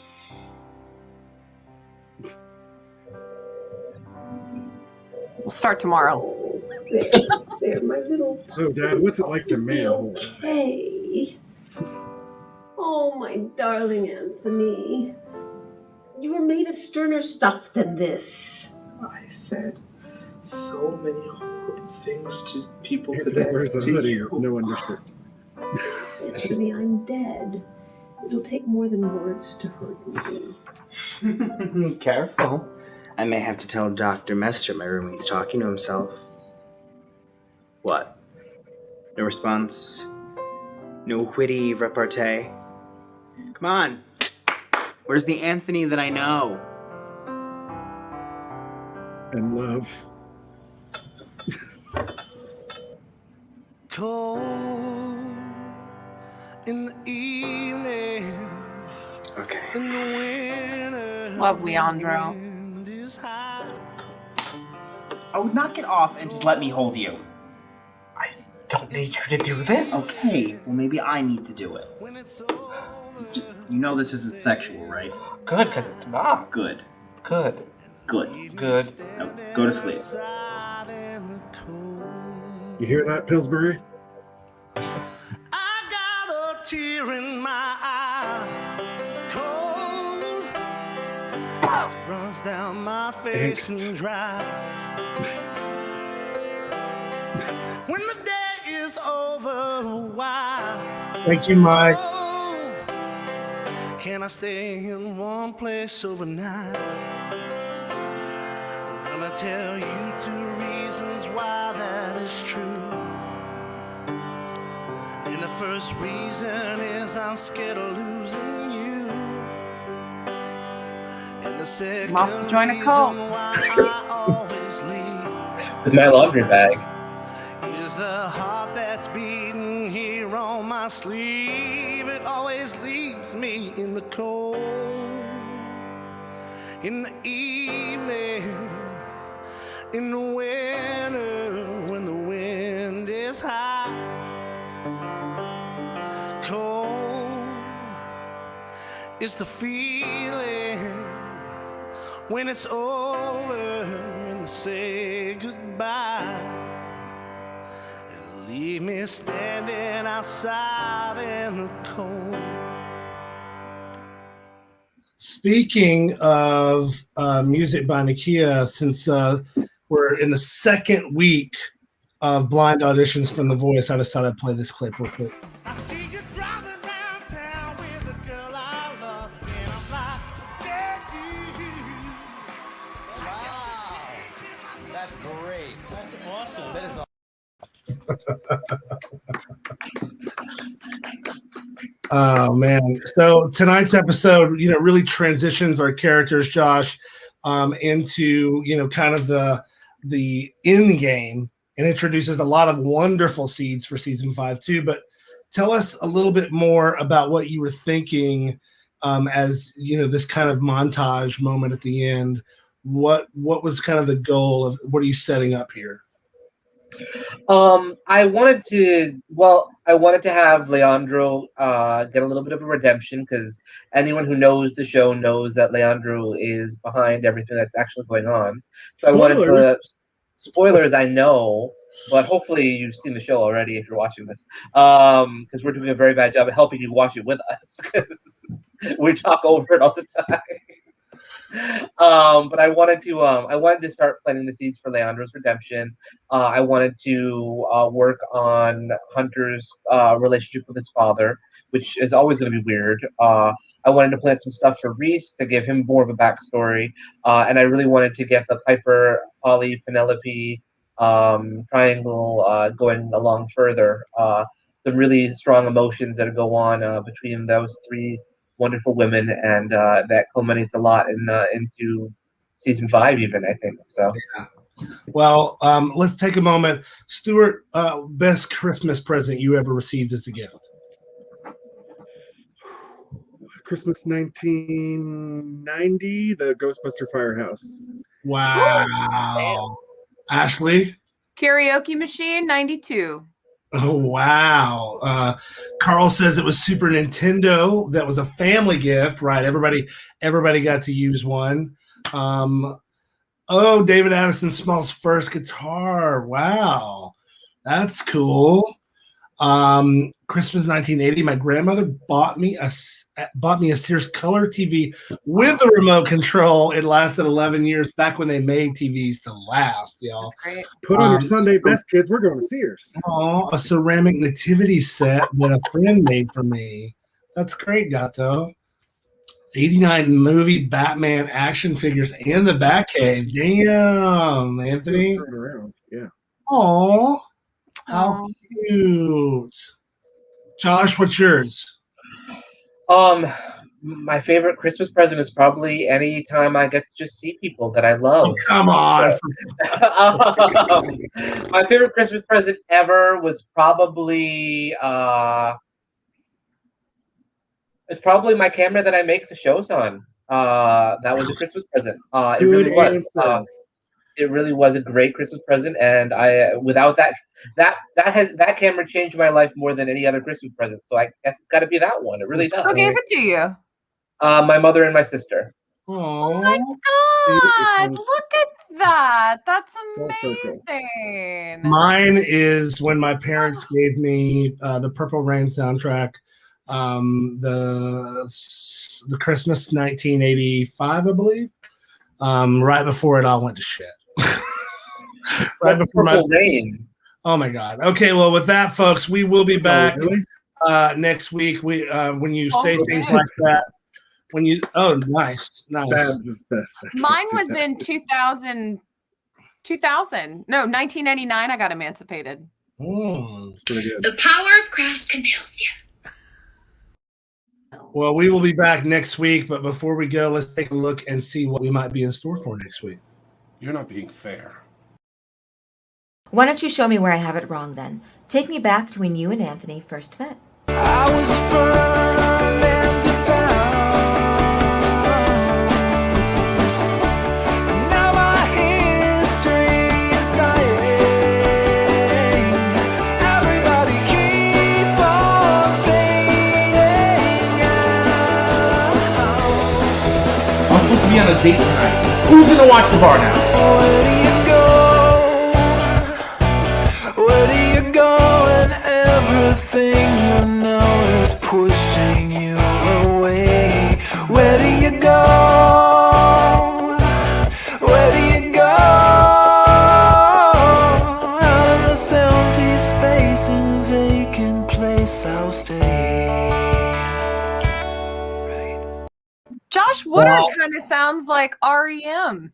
We'll start tomorrow. There, my little. Oh, Dad, what's it like to manhole? Okay. Oh, my darling Anthony. You are made of sterner stuff than this. I said so many horrible things to people today. Where's a hoodie? No understood. Anthony, I'm dead. It'll take more than words to hurt me. Careful. I may have to tell Dr. Mester my roommate's talking to himself. What? No response? No witty repartee? Come on. Where's the Anthony that I know? And love. Cold in the evening. Okay. In the winter. Love Leandro. Oh, knock it off and just let me hold you. I don't need you to do this. Okay, well maybe I need to do it. You know this isn't sexual, right? Good, because it's not. Good. Good. Good. Good. Now, go to sleep. You hear that, Pillsbury? A tear in my eye, cold as runs down my face and dries. When the day is over, why? Thank you, Mike. Can I stay in one place overnight? I'm gonna tell you 2 reasons why that is true. And the first reason is I'm scared of losing you. And the second off to join a cult. reason why I always leave With my laundry bag. is the heart that's beating here on my sleeve. It always leaves me in the cold. In the evening, in the winter, when the wind is high. Cold is the feeling when it's over and they say goodbye. And leave me standing outside in the cold. Speaking of music by Nakia, since we're in the second week of blind auditions from The Voice, I decided to play this clip real quick. I see you driving downtown with a girl I love, and I'm like, yeah, Wow, that's great. That's awesome. That is Oh man! So tonight's episode, really transitions our characters, Josh, into kind of the end game, and introduces a lot of wonderful seeds for season 5 too. But tell us a little bit more about what you were thinking as this kind of montage moment at the end. What was kind of the goal of what are you setting up here? I wanted to have Leandro get a little bit of a redemption, because anyone who knows the show knows that Leandro is behind everything that's actually going on. So I wanted to spoilers, I know, but hopefully you've seen the show already if you're watching this, because we're doing a very bad job of helping you watch it with us, because we talk over it all the time. But I wanted to start planting the seeds for Leandro's redemption. I wanted to work on Hunter's relationship with his father, which is always going to be weird. I wanted to plant some stuff for Reese to give him more of a backstory, and I really wanted to get the Piper, Polly, Penelope triangle going along further. Some really strong emotions that go on between those 3 wonderful women, and that culminates a lot into season 5 even, I think. So yeah. Well, let's take a moment. Stuart, best Christmas present you ever received as a gift? Christmas 1990, the Ghostbuster Firehouse. Wow. Ashley? Karaoke machine, 92. Oh, wow. Carl says it was Super Nintendo. That was a family gift, right? Everybody got to use one. David Addison Small's first guitar. Wow. That's cool. Christmas 1980, my grandmother bought me a Sears Color TV with a remote control. It lasted 11 years, back when they made TVs to last, y'all. That's great. Put on your Sunday best, kids. We're going to Sears. Oh, a ceramic nativity set that a friend made for me. That's great, Gato. 89 movie Batman action figures and the Batcave. Damn, Anthony. Around. Yeah. Oh, how cute. Josh, what's yours? My favorite Christmas present is probably any time I get to just see people that I love. Oh, come on. My favorite Christmas present ever was probably it's probably my camera that I make the shows on. That was a Christmas present. It really was. It really was a great Christmas present, and I without that camera changed my life more than any other Christmas present. So I guess it's got to be that one. It really does. Who gave it to you? My mother and my sister. Oh my God! Look at that. That's amazing. Mine is when my parents gave me the Purple Rain soundtrack, the Christmas 1985, I believe, right before it all went to shit. Right before Purple Rain. Oh my God. Okay, well, with that, folks, we will be back next week. We when you say things like that. When you nice. Babs is best. Mine was in 2000. No, 1999. I got emancipated. The power of craft compels you. Well, we will be back next week, but before we go, let's take a look and see what we might be in store for next week. You're not being fair. Why don't you show me where I have it wrong then? Take me back to when you and Anthony first met. I was burned and now my history is dying. Everybody keep on fading out. I'm supposed to be on a date tonight. Who's gonna watch the bar now? Where do you go when everything you know is pushing you away? Where do you go? Where do you go? Out of this empty space in a vacant place I'll stay. Josh Woodard kind of sounds like REM.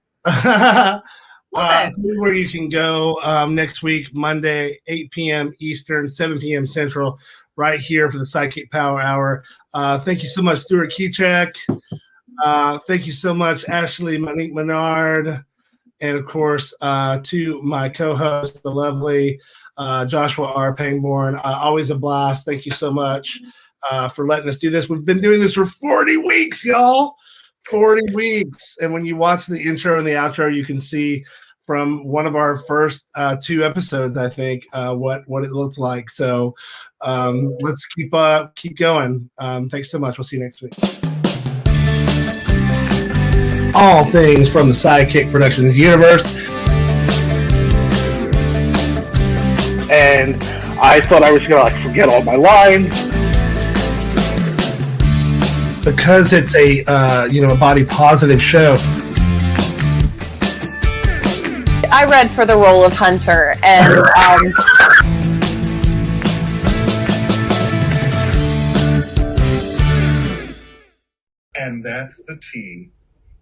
Where you can go next week, Monday, 8 p.m. Eastern, 7 p.m. Central, right here for the SideKick Power Hour. Thank you so much, Stuart Kiczek. Thank you so much, Ashley, Monique, Menard, and of course, to my co-host, the lovely Joshua R. Pangborn. Always a blast. Thank you so much for letting us do this. We've been doing this for 40 weeks, y'all. 40 weeks. And when you watch the intro and the outro, you can see from one of our first 2 episodes, I think, what it looked like. So let's keep going. Thanks so much. We'll see you next week. All things from the SideKick Productions universe. And I thought I was going to forget all my lines. Because it's a body positive show. I read for the role of Hunter, and and that's the tea.